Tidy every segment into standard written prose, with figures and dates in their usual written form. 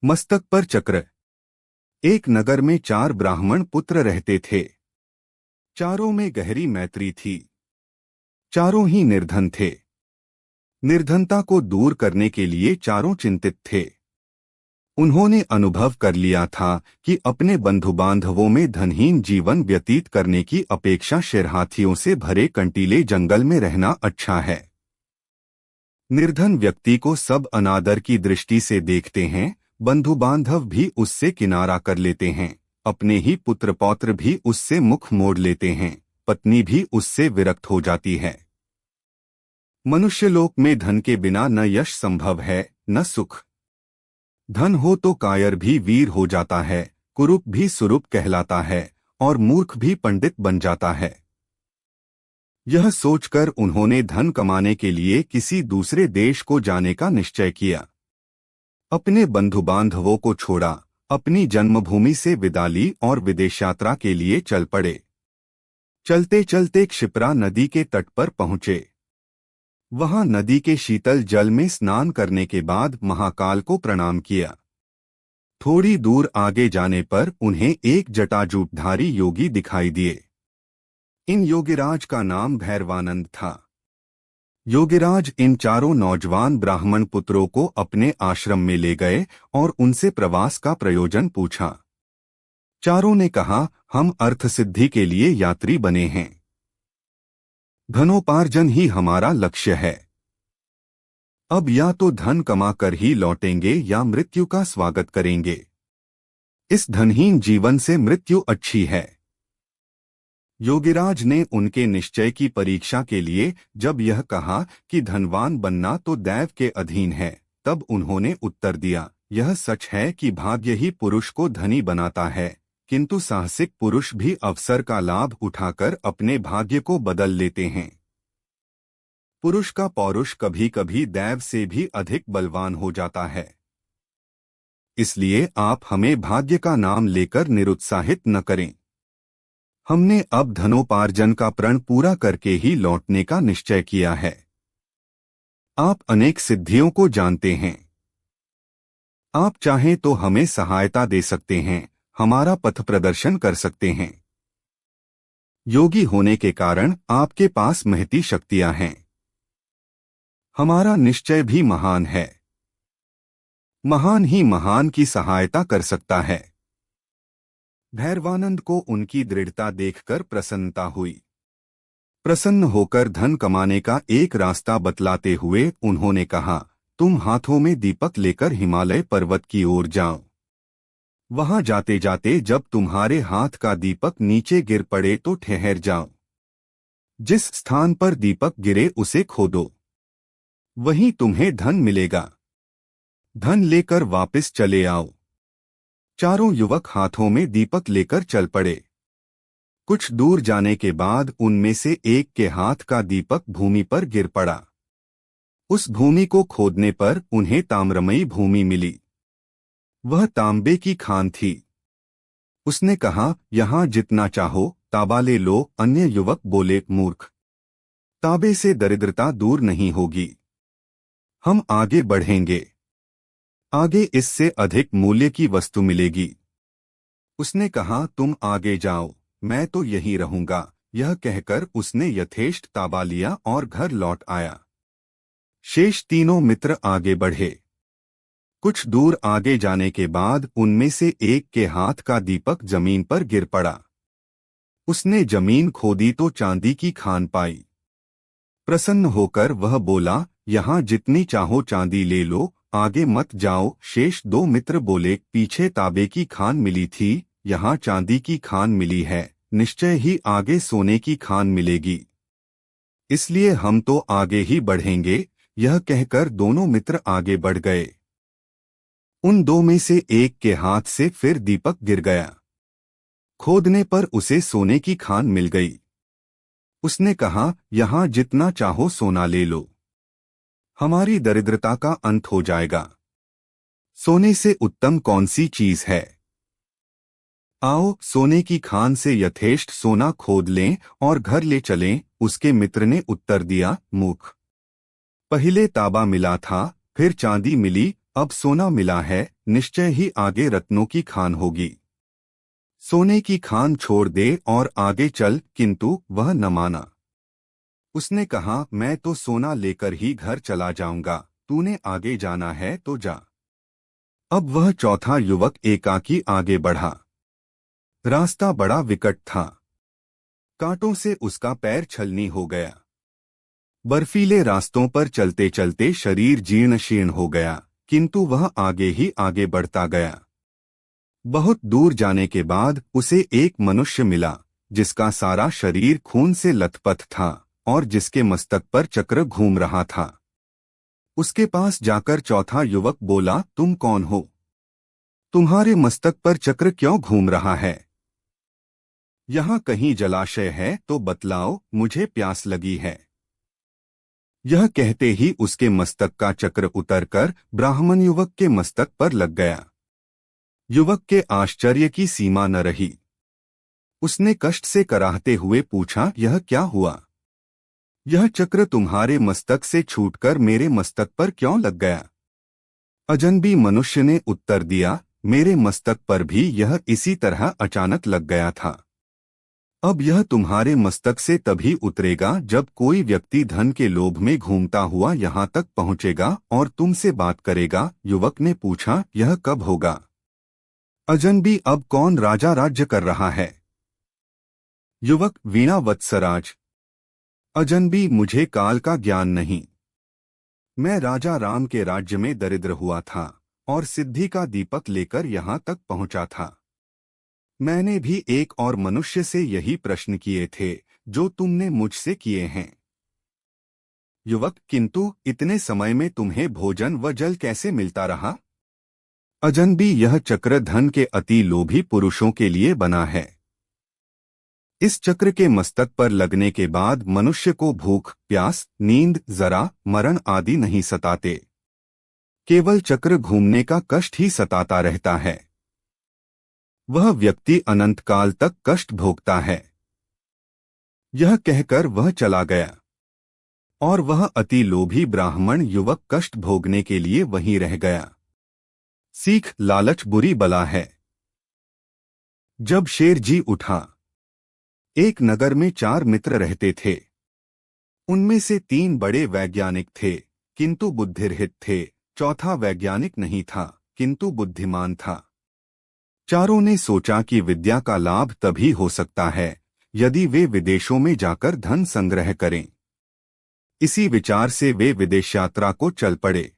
मस्तक पर चक्र। एक नगर में 4 ब्राह्मण पुत्र रहते थे। चारों में गहरी मैत्री थी। चारों ही निर्धन थे। निर्धनता को दूर करने के लिए चारों चिंतित थे। उन्होंने अनुभव कर लिया था कि अपने बंधु बांधवों में धनहीन जीवन व्यतीत करने की अपेक्षा शेरहाथियों से भरे कंटीले जंगल में रहना अच्छा है। निर्धन व्यक्ति को सब अनादर की दृष्टि से देखते हैं, बंधु बांधव भी उससे किनारा कर लेते हैं, अपने ही पुत्र पौत्र भी उससे मुख मोड़ लेते हैं, पत्नी भी उससे विरक्त हो जाती है। मनुष्यलोक में धन के बिना न यश संभव है न सुख। धन हो तो कायर भी वीर हो जाता है, कुरूप भी सुरूप कहलाता है और मूर्ख भी पंडित बन जाता है। यह सोचकर उन्होंने धन कमाने के लिए किसी दूसरे देश को जाने का निश्चय किया। अपने बंधु बांधवों को छोड़ा, अपनी जन्मभूमि से विदा ली और विदेश यात्रा के लिए चल पड़े। चलते चलते क्षिप्रा नदी के तट पर पहुंचे। वहां नदी के शीतल जल में स्नान करने के बाद महाकाल को प्रणाम किया। थोड़ी दूर आगे जाने पर उन्हें एक जटाजूटधारी योगी दिखाई दिए। इन योगिराज का नाम भैरवानंद था। योगिराज इन चारों नौजवान ब्राह्मण पुत्रों को अपने आश्रम में ले गए और उनसे प्रवास का प्रयोजन पूछा। चारों ने कहा, हम अर्थसिद्धि के लिए यात्री बने हैं। धनोपार्जन ही हमारा लक्ष्य है। अब या तो धन कमाकर ही लौटेंगे या मृत्यु का स्वागत करेंगे। इस धनहीन जीवन से मृत्यु अच्छी है। योगिराज ने उनके निश्चय की परीक्षा के लिए जब यह कहा कि धनवान बनना तो दैव के अधीन है, तब उन्होंने उत्तर दिया, यह सच है कि भाग्य ही पुरुष को धनी बनाता है, किंतु साहसिक पुरुष भी अवसर का लाभ उठाकर अपने भाग्य को बदल लेते हैं। पुरुष का पौरुष कभी कभी दैव से भी अधिक बलवान हो जाता है। इसलिए आप हमें भाग्य का नाम लेकर निरुत्साहित न करें। हमने अब धनोपार्जन का प्रण पूरा करके ही लौटने का निश्चय किया है। आप अनेक सिद्धियों को जानते हैं। आप चाहें तो हमें सहायता दे सकते हैं, हमारा पथ प्रदर्शन कर सकते हैं। योगी होने के कारण आपके पास महती शक्तियां हैं। हमारा निश्चय भी महान है। महान ही महान की सहायता कर सकता है। भैरवानंद को उनकी दृढ़ता देखकर प्रसन्नता हुई। प्रसन्न होकर धन कमाने का एक रास्ता बतलाते हुए उन्होंने कहा, तुम हाथों में दीपक लेकर हिमालय पर्वत की ओर जाओ। वहां जाते जाते जब तुम्हारे हाथ का दीपक नीचे गिर पड़े तो ठहर जाओ। जिस स्थान पर दीपक गिरे उसे खोदो, वहीं तुम्हें धन मिलेगा। धन लेकर वापस चले आओ। चारों युवक हाथों में दीपक लेकर चल पड़े। कुछ दूर जाने के बाद उनमें से एक के हाथ का दीपक भूमि पर गिर पड़ा। उस भूमि को खोदने पर उन्हें ताम्रमयी भूमि मिली। वह तांबे की खान थी। उसने कहा, यहां जितना चाहो तांबा ले लो। अन्य युवक बोले, मूर्ख, तांबे से दरिद्रता दूर नहीं होगी। हम आगे बढ़ेंगे, आगे इससे अधिक मूल्य की वस्तु मिलेगी। उसने कहा, तुम आगे जाओ, मैं तो यहीं रहूंगा। यह कहकर उसने यथेष्ट तांबा लिया और घर लौट आया। शेष तीनों मित्र आगे बढ़े। कुछ दूर आगे जाने के बाद उनमें से एक के हाथ का दीपक जमीन पर गिर पड़ा। उसने जमीन खोदी तो चांदी की खान पाई। प्रसन्न होकर वह बोला, यहाँ जितनी चाहो चांदी ले लो, आगे मत जाओ। शेष 2 मित्र बोले, पीछे तांबे की खान मिली थी, यहाँ चांदी की खान मिली है, निश्चय ही आगे सोने की खान मिलेगी, इसलिए हम तो आगे ही बढ़ेंगे। यह कहकर दोनों मित्र आगे बढ़ गए। उन 2 में से एक के हाथ से फिर दीपक गिर गया। खोदने पर उसे सोने की खान मिल गई। उसने कहा, यहाँ जितना चाहो सोना ले लो, हमारी दरिद्रता का अंत हो जाएगा। सोने से उत्तम कौन सी चीज है? आओ सोने की खान से यथेष्ट सोना खोद लें और घर ले चलें। उसके मित्र ने उत्तर दिया, मूर्ख, पहले तांबा मिला था, फिर चांदी मिली, अब सोना मिला है, निश्चय ही आगे रत्नों की खान होगी। सोने की खान छोड़ दे और आगे चल, किंतु वह न माना। उसने कहा, मैं तो सोना लेकर ही घर चला जाऊंगा, तूने आगे जाना है तो जा। अब वह चौथा युवक एकाकी आगे बढ़ा। रास्ता बड़ा विकट था। कांटों से उसका पैर छलनी हो गया। बर्फीले रास्तों पर चलते चलते शरीर जीर्ण शीर्ण हो गया, किंतु वह आगे ही आगे बढ़ता गया। बहुत दूर जाने के बाद उसे एक मनुष्य मिला, जिसका सारा शरीर खून से लथपथ था और जिसके मस्तक पर चक्र घूम रहा था। उसके पास जाकर चौथा युवक बोला, तुम कौन हो? तुम्हारे मस्तक पर चक्र क्यों घूम रहा है? यहाँ कहीं जलाशय है तो बतलाओ, मुझे प्यास लगी है। यह कहते ही उसके मस्तक का चक्र उतरकर ब्राह्मण युवक के मस्तक पर लग गया। युवक के आश्चर्य की सीमा न रही। उसने कष्ट से कराहते हुए पूछा, यह क्या हुआ? यह चक्र तुम्हारे मस्तक से छूटकर मेरे मस्तक पर क्यों लग गया? अजनबी मनुष्य ने उत्तर दिया, मेरे मस्तक पर भी यह इसी तरह अचानक लग गया था। अब यह तुम्हारे मस्तक से तभी उतरेगा जब कोई व्यक्ति धन के लोभ में घूमता हुआ यहाँ तक पहुँचेगा और तुमसे बात करेगा। युवक ने पूछा, यह कब होगा? अजनबी, अब कौन राजा राज्य कर रहा है? युवक, वीणा वत्सराज। अजनबी, मुझे काल का ज्ञान नहीं। मैं राजा राम के राज्य में दरिद्र हुआ था और सिद्धि का दीपक लेकर यहाँ तक पहुँचा था। मैंने भी एक और मनुष्य से यही प्रश्न किए थे जो तुमने मुझसे किए हैं। युवक, किंतु इतने समय में तुम्हें भोजन व जल कैसे मिलता रहा? अजनबी, यह चक्र धन के अति लोभी पुरुषों के लिए बना है। इस चक्र के मस्तक पर लगने के बाद मनुष्य को भूख, प्यास, नींद, जरा, मरण आदि नहीं सताते। केवल चक्र घूमने का कष्ट ही सताता रहता है। वह व्यक्ति अनंत काल तक कष्ट भोगता है। यह कहकर वह चला गया और वह अति लोभी ब्राह्मण युवक कष्ट भोगने के लिए वहीं रह गया। सीख, लालच बुरी बला है। जब शेर जी उठा। एक नगर में 4 मित्र रहते थे। उनमें से 3 बड़े वैज्ञानिक थे, किंतु बुद्धिरहित थे। चौथा वैज्ञानिक नहीं था, किंतु बुद्धिमान था। चारों ने सोचा कि विद्या का लाभ तभी हो सकता है यदि वे विदेशों में जाकर धन संग्रह करें। इसी विचार से वे विदेश यात्रा को चल पड़े।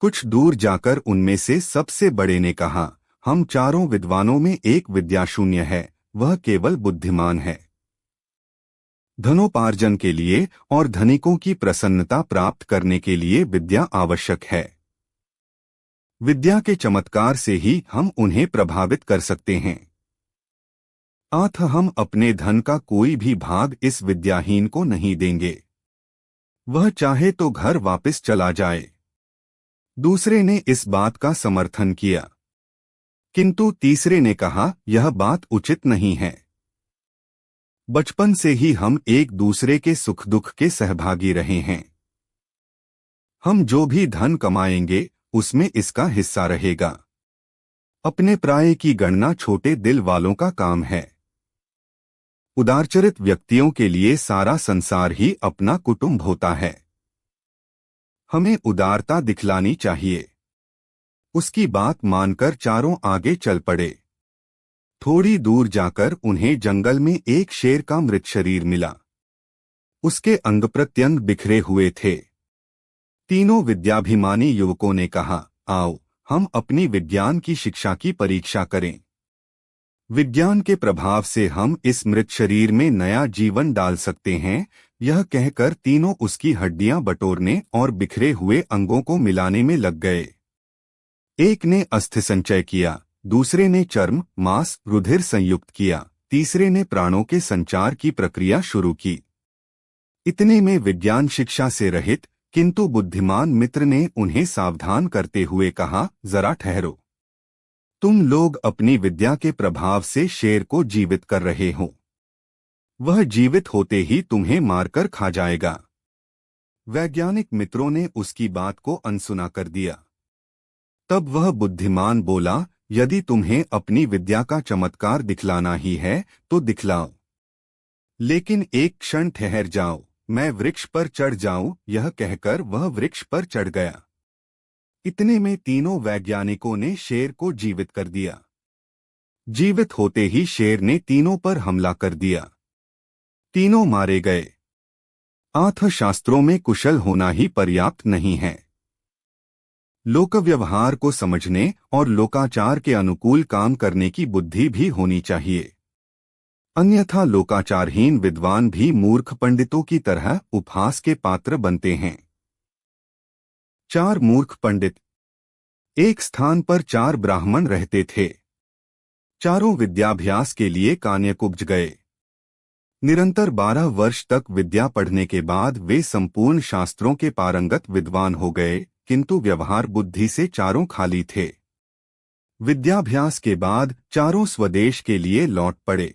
कुछ दूर जाकर उनमें से सबसे बड़े ने कहा, हम चारों विद्वानों में एक विद्याशून्य है, वह केवल बुद्धिमान है। धनोपार्जन के लिए और धनिकों की प्रसन्नता प्राप्त करने के लिए विद्या आवश्यक है। विद्या के चमत्कार से ही हम उन्हें प्रभावित कर सकते हैं। अतः हम अपने धन का कोई भी भाग इस विद्याहीन को नहीं देंगे। वह चाहे तो घर वापस चला जाए। दूसरे ने इस बात का समर्थन किया, किंतु तीसरे ने कहा, यह बात उचित नहीं है। बचपन से ही हम एक दूसरे के सुख दुख के सहभागी रहे हैं। हम जो भी धन कमाएंगे उसमें इसका हिस्सा रहेगा। अपने प्राय की गणना छोटे दिल वालों का काम है। उदारचरित व्यक्तियों के लिए सारा संसार ही अपना कुटुंब होता है। हमें उदारता दिखलानी चाहिए। उसकी बात मानकर चारों आगे चल पड़े। थोड़ी दूर जाकर उन्हें जंगल में एक शेर का मृत शरीर मिला। उसके अंग प्रत्यंग बिखरे हुए थे। तीनों विद्याभिमानी युवकों ने कहा, आओ हम अपनी विज्ञान की शिक्षा की परीक्षा करें। विज्ञान के प्रभाव से हम इस मृत शरीर में नया जीवन डाल सकते हैं। यह कहकर तीनों उसकी हड्डियां बटोरने और बिखरे हुए अंगों को मिलाने में लग गए। एक ने अस्थि संचय किया, दूसरे ने चर्म, मांस, रुधिर संयुक्त किया, तीसरे ने प्राणों के संचार की प्रक्रिया शुरू की। इतने में विज्ञान शिक्षा से रहित किंतु बुद्धिमान मित्र ने उन्हें सावधान करते हुए कहा, जरा ठहरो। तुम लोग अपनी विद्या के प्रभाव से शेर को जीवित कर रहे हो। वह जीवित होते ही तुम्हें मारकर खा जाएगा। वैज्ञानिक मित्रों ने उसकी बात को अनसुना कर दिया। तब वह बुद्धिमान बोला, यदि तुम्हें अपनी विद्या का चमत्कार दिखलाना ही है तो दिखलाओ, लेकिन एक क्षण ठहर जाओ, मैं वृक्ष पर चढ़ जाऊं। यह कहकर वह वृक्ष पर चढ़ गया। इतने में तीनों वैज्ञानिकों ने शेर को जीवित कर दिया। जीवित होते ही शेर ने तीनों पर हमला कर दिया। तीनों मारे गए। अर्थशास्त्रों में कुशल होना ही पर्याप्त नहीं है, लोक व्यवहार को समझने और लोकाचार के अनुकूल काम करने की बुद्धि भी होनी चाहिए, अन्यथा लोकाचारहीन विद्वान भी मूर्ख पंडितों की तरह उपहास के पात्र बनते हैं। 4 मूर्ख पंडित। एक स्थान पर 4 ब्राह्मण रहते थे। चारों विद्याभ्यास के लिए कान्यकुब्ज गए। निरंतर 12 वर्ष तक विद्या पढ़ने के बाद वे संपूर्ण शास्त्रों के पारंगत विद्वान हो गए, किंतु व्यवहार बुद्धि से चारों खाली थे। विद्याभ्यास के बाद चारों स्वदेश के लिए लौट पड़े।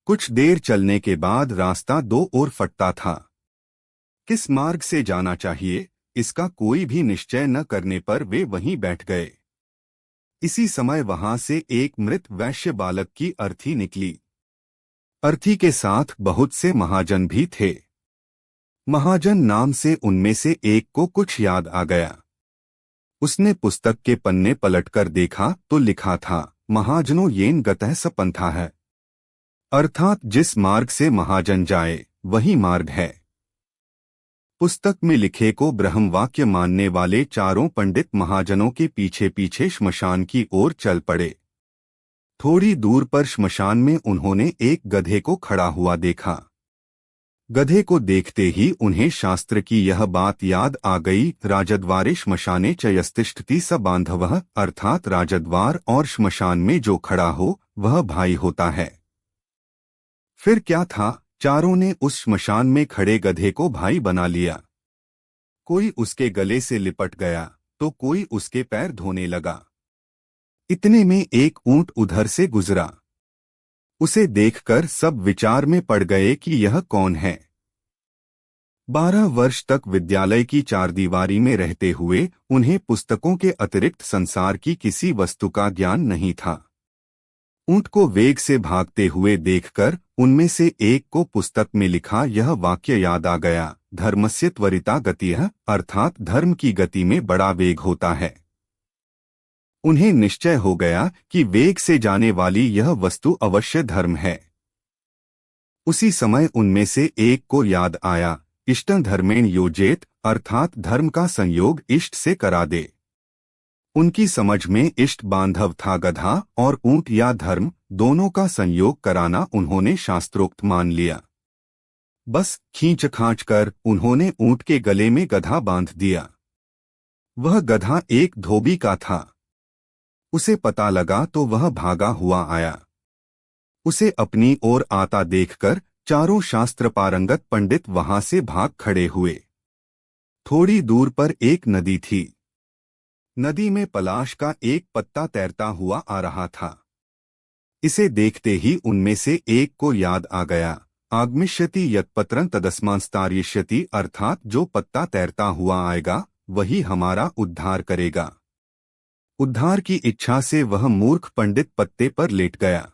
कुछ देर चलने के बाद रास्ता 2 ओर फटता था। किस मार्ग से जाना चाहिए, इसका कोई भी निश्चय न करने पर वे वहीं बैठ गए। इसी समय वहां से एक मृत वैश्य बालक की अर्थी निकली। अर्थी के साथ बहुत से महाजन भी थे। महाजन नाम से उनमें से एक को कुछ याद आ गया। उसने पुस्तक के पन्ने पलटकर देखा तो लिखा था, महाजनों येन गतः स पंथा है, अर्थात जिस मार्ग से महाजन जाए वही मार्ग है। पुस्तक में लिखे को ब्रह्मवाक्य मानने वाले चारों पंडित महाजनों के पीछे पीछे श्मशान की ओर चल पड़े। थोड़ी दूर पर श्मशान में उन्होंने एक गधे को खड़ा हुआ देखा। गधे को देखते ही उन्हें शास्त्र की यह बात याद आ गई, राजद्वारे श्मशाने च यस्तिष्ठति स बांधवः, अर्थात राजद्वार और श्मशान में जो खड़ा हो वह भाई होता है। फिर क्या था, चारों ने उस श्मशान में खड़े गधे को भाई बना लिया। कोई उसके गले से लिपट गया तो कोई उसके पैर धोने लगा। इतने में एक ऊंट उधर से गुजरा। उसे देखकर सब विचार में पड़ गए कि यह कौन है। 12 वर्ष तक विद्यालय की चारदीवारी में रहते हुए उन्हें पुस्तकों के अतिरिक्त संसार की किसी वस्तु का ज्ञान नहीं था। ऊंट को वेग से भागते हुए देखकर उनमें से एक को पुस्तक में लिखा यह वाक्य याद आ गया, धर्मस्य त्वरिता गतिः, अर्थात धर्म की गति में बड़ा वेग होता है। उन्हें निश्चय हो गया कि वेग से जाने वाली यह वस्तु अवश्य धर्म है। उसी समय उनमें से एक को याद आया, इष्ट धर्मेण योजेत, अर्थात धर्म का संयोग इष्ट से करा दे। उनकी समझ में इष्ट बांधव था गधा और ऊंट या धर्म, दोनों का संयोग कराना उन्होंने शास्त्रोक्त मान लिया। बस खींच खांच कर उन्होंने ऊंट के गले में गधा बांध दिया। वह गधा एक धोबी का था। उसे पता लगा तो वह भागा हुआ आया। उसे अपनी ओर आता देखकर चारों शास्त्र पारंगत पंडित वहां से भाग खड़े हुए। थोड़ी दूर पर एक नदी थी। नदी में पलाश का एक पत्ता तैरता हुआ आ रहा था। इसे देखते ही उनमें से एक को याद आ गया, आगमिष्यति यत्पत्रं तदस्मांस्तार्यष्यति, अर्थात जो पत्ता तैरता हुआ आएगा वही हमारा उद्धार करेगा। उद्धार की इच्छा से वह मूर्ख पंडित पत्ते पर लेट गया।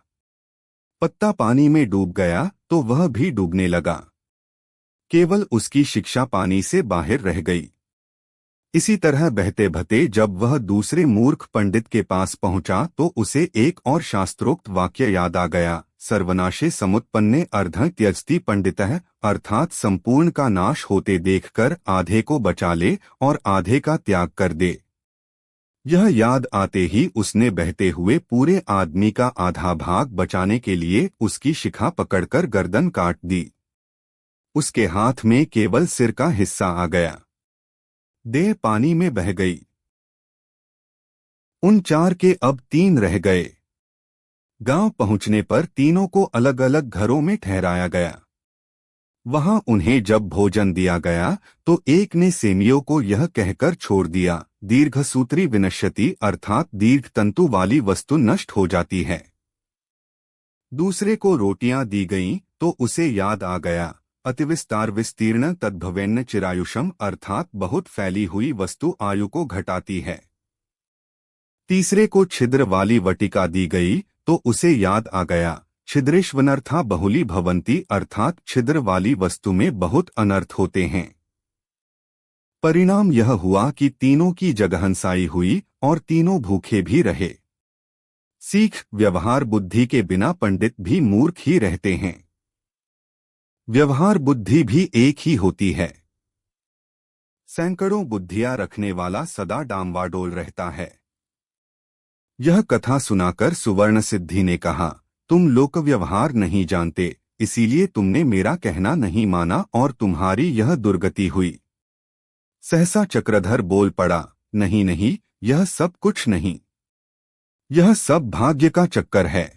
पत्ता पानी में डूब गया तो वह भी डूबने लगा। केवल उसकी शिक्षा पानी से बाहर रह गई। इसी तरह बहते बहते जब वह दूसरे मूर्ख पंडित के पास पहुंचा तो उसे एक और शास्त्रोक्त वाक्य याद आ गया, सर्वनाशे समुत्पन्ने अर्धं त्यजति पंडितः, अर्थात संपूर्ण का नाश होते देखकर आधे को बचा ले और आधे का त्याग कर दे। यह याद आते ही उसने बहते हुए पूरे आदमी का आधा भाग बचाने के लिए उसकी शिखा पकड़कर गर्दन काट दी। उसके हाथ में केवल सिर का हिस्सा आ गया। देह पानी में बह गई। उन 4 के अब 3 रह गए। गांव पहुंचने पर तीनों को अलग अलग घरों में ठहराया गया। वहां उन्हें जब भोजन दिया गया तो एक ने सेमियों को यह कहकर छोड़ दिया, दीर्घसूत्री विनश्यति, अर्थात दीर्घ तंतु वाली वस्तु नष्ट हो जाती है। दूसरे को रोटियां दी गईं तो उसे याद आ गया, अतिविस्तार विस्तीर्ण तद्भवेन्न चिरायुषम, अर्थात बहुत फैली हुई वस्तु आयु को घटाती है। तीसरे को छिद्र वाली वटिका दी गई तो उसे याद आ गया, छिद्रेष्वनर्था बहुली भवंती, अर्थात छिद्र वाली वस्तु में बहुत अनर्थ होते हैं। परिणाम यह हुआ कि तीनों की जगहंसाई हुई और तीनों भूखे भी रहे। सीख, व्यवहार बुद्धि के बिना पंडित भी मूर्ख ही रहते हैं। व्यवहार बुद्धि भी एक ही होती है। सैकड़ों बुद्धियां रखने वाला सदा डांवाडोल रहता है। यह कथा सुनाकर सुवर्ण सिद्धि ने कहा, तुम लोक व्यवहार नहीं जानते, इसीलिए तुमने मेरा कहना नहीं माना और तुम्हारी यह दुर्गति हुई। सहसा चक्रधर बोल पड़ा, नहीं नहीं, यह सब कुछ नहीं, यह सब भाग्य का चक्कर है।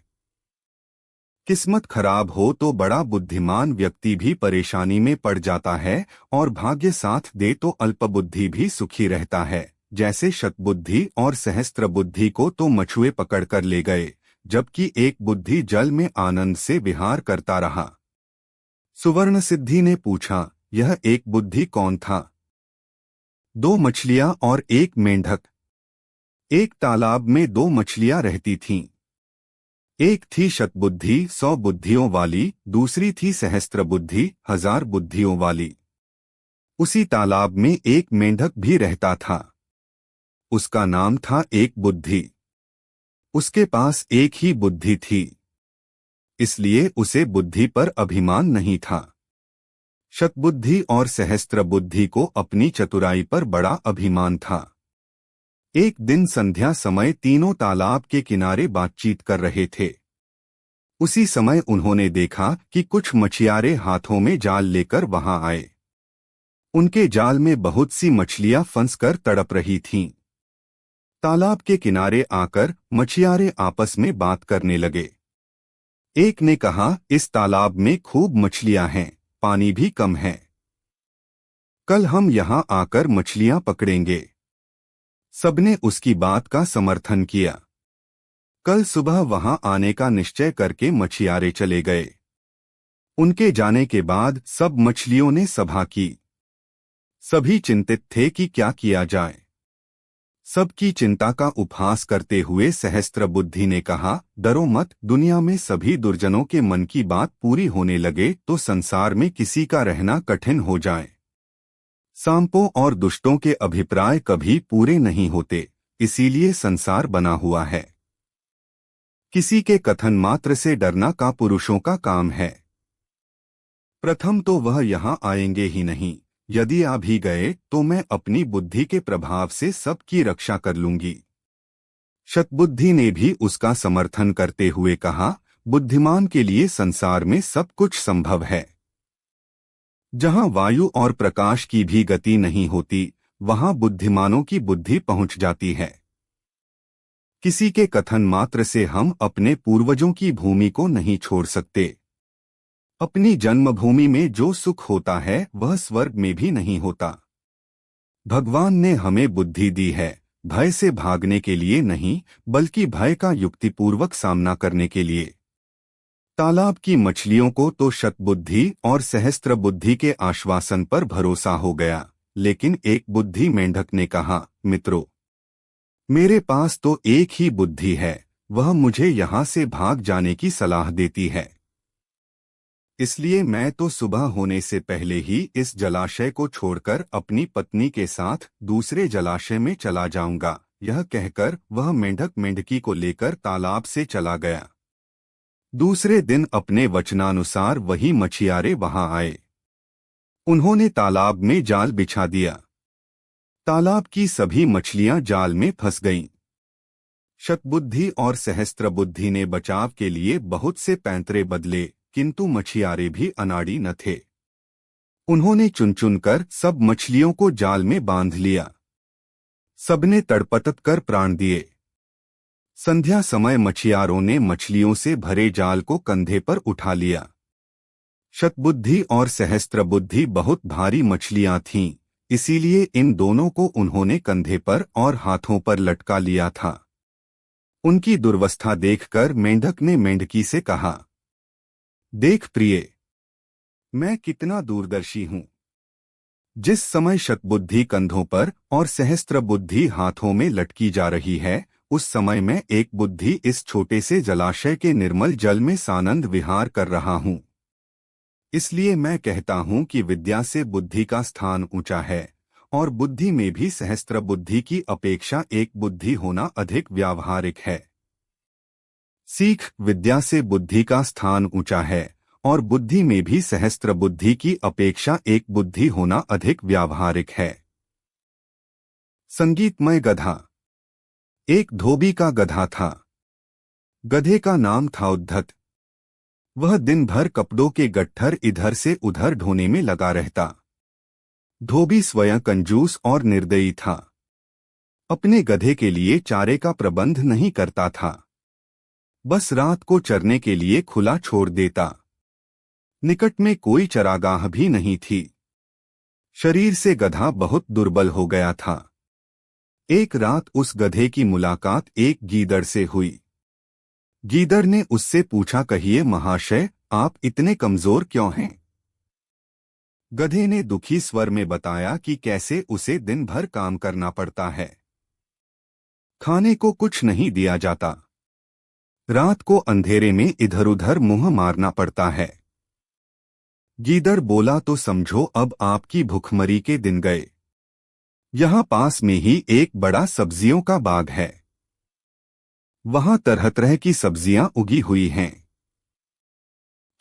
किस्मत खराब हो तो बड़ा बुद्धिमान व्यक्ति भी परेशानी में पड़ जाता है और भाग्य साथ दे तो अल्पबुद्धि भी सुखी रहता है। जैसे शतबुद्धि और सहस्त्र बुद्धि को तो मछुए पकड़कर ले गए, जबकि एक बुद्धि जल में आनंद से विहार करता रहा। सुवर्ण सिद्धि ने पूछा, यह एक बुद्धि कौन था? 2 मछलियां और एक मेंढक। एक तालाब में 2 मछलियां रहती थीं। एक थी शतबुद्धि 100 बुद्धियों वाली, दूसरी थी सहस्त्र बुद्धि 1000 बुद्धियों वाली। उसी तालाब में एक मेंढक भी रहता था। उसका नाम था एक बुद्धि। उसके पास एक ही बुद्धि थी, इसलिए उसे बुद्धि पर अभिमान नहीं था। शतबुद्धि और सहस्त्र बुद्धि को अपनी चतुराई पर बड़ा अभिमान था। एक दिन संध्या समय तीनों तालाब के किनारे बातचीत कर रहे थे। उसी समय उन्होंने देखा कि कुछ मछियारे हाथों में जाल लेकर वहां आए। उनके जाल में बहुत सी मछलियां फंसकर तड़प रही थीं। तालाब के किनारे आकर मछियारे आपस में बात करने लगे। एक ने कहा, इस तालाब में खूब मछलियां हैं, पानी भी कम है। कल हम यहां आकर मछलियां पकड़ेंगे। सबने उसकी बात का समर्थन किया। कल सुबह वहां आने का निश्चय करके मछियारे चले गए। उनके जाने के बाद सब मछलियों ने सभा की। सभी चिंतित थे कि क्या किया जाए। सबकी चिंता का उपहास करते हुए सहस्त्र बुद्धि ने कहा, डरो मत, दुनिया में सभी दुर्जनों के मन की बात पूरी होने लगे तो संसार में किसी का रहना कठिन हो जाए। सांपों और दुष्टों के अभिप्राय कभी पूरे नहीं होते, इसीलिए संसार बना हुआ है। किसी के कथन मात्र से डरना का पुरुषों का काम है। प्रथम तो वह यहां आएंगे ही नहीं, यदि आ भी गए तो मैं अपनी बुद्धि के प्रभाव से सबकी रक्षा कर लूंगी। शतबुद्धि ने भी उसका समर्थन करते हुए कहा, बुद्धिमान के लिए संसार में सब कुछ संभव है। जहां वायु और प्रकाश की भी गति नहीं होती, वहां बुद्धिमानों की बुद्धि पहुंच जाती है। किसी के कथन मात्र से हम अपने पूर्वजों की भूमि को नहीं छोड़ सकते। अपनी जन्मभूमि में जो सुख होता है वह स्वर्ग में भी नहीं होता। भगवान ने हमें बुद्धि दी है, भय से भागने के लिए नहीं, बल्कि भय का युक्तिपूर्वक सामना करने के लिए। तालाब की मछलियों को तो शतबुद्धि और सहस्त्र बुद्धि के आश्वासन पर भरोसा हो गया, लेकिन एक बुद्धि मेंढक ने कहा, मित्रों, मेरे पास तो एक ही बुद्धि है, वह मुझे यहाँ से भाग जाने की सलाह देती है। इसलिए मैं तो सुबह होने से पहले ही इस जलाशय को छोड़कर अपनी पत्नी के साथ दूसरे जलाशय में चला जाऊंगा। यह कहकर वह मेंढक मेंढकी को लेकर तालाब से चला गया। दूसरे दिन अपने वचनानुसार वही मछियारे वहां आए। उन्होंने तालाब में जाल बिछा दिया। तालाब की सभी मछलियां जाल में फंस गईं। शतबुद्धि और सहस्त्र बुद्धि ने बचाव के लिए बहुत से पैंतरे बदले, किंतु मछियारे भी अनाड़ी न थे। उन्होंने चुन चुन कर सब मछलियों को जाल में बांध लिया। सबने तड़पटक कर प्राण दिए। संध्या समय मछियारों ने मछलियों से भरे जाल को कंधे पर उठा लिया। शतबुद्धि और सहस्त्र बुद्धि बहुत भारी मछलियां थीं, इसीलिए इन दोनों को उन्होंने कंधे पर और हाथों पर लटका लिया था। उनकी दुर्वस्था देखकर मेंढक ने मेंढकी से कहा, देख प्रिय, मैं कितना दूरदर्शी हूं। जिस समय शतबुद्धि कंधों पर और सहस्त्र बुद्धि हाथों में लटकी जा रही है, उस समय मैं एक बुद्धि इस छोटे से जलाशय के निर्मल जल में सानंद विहार कर रहा हूँ। इसलिए मैं कहता हूँ कि विद्या से बुद्धि का स्थान ऊंचा है, और बुद्धि में भी सहस्त्र बुद्धि की अपेक्षा एक बुद्धि होना अधिक व्यावहारिक है। सीख, विद्या से बुद्धि का स्थान ऊंचा है, और बुद्धि में भी सहस्त्र बुद्धि की अपेक्षा एक बुद्धि होना अधिक व्यावहारिक है। संगीतमय गधा। एक धोबी का गधा था। गधे का नाम था उद्धत। वह दिन भर कपड़ों के गट्ठर इधर से उधर ढोने में लगा रहता। धोबी स्वयं कंजूस और निर्दयी था। अपने गधे के लिए चारे का प्रबंध नहीं करता था, बस रात को चरने के लिए खुला छोड़ देता। निकट में कोई चरागाह भी नहीं थी। शरीर से गधा बहुत दुर्बल हो गया था। एक रात उस गधे की मुलाकात एक गीदड़ से हुई। गीदड़ ने उससे पूछा, कहिए महाशय, आप इतने कमजोर क्यों हैं? गधे ने दुखी स्वर में बताया कि कैसे उसे दिन भर काम करना पड़ता है। खाने को कुछ नहीं दिया जाता। रात को अंधेरे में इधर उधर मुंह मारना पड़ता है। गीदड़ बोला, तो समझो अब आपकी भुखमरी के दिन गए। यहाँ पास में ही एक बड़ा सब्जियों का बाग है। वहाँ तरह तरह की सब्जियां उगी हुई हैं।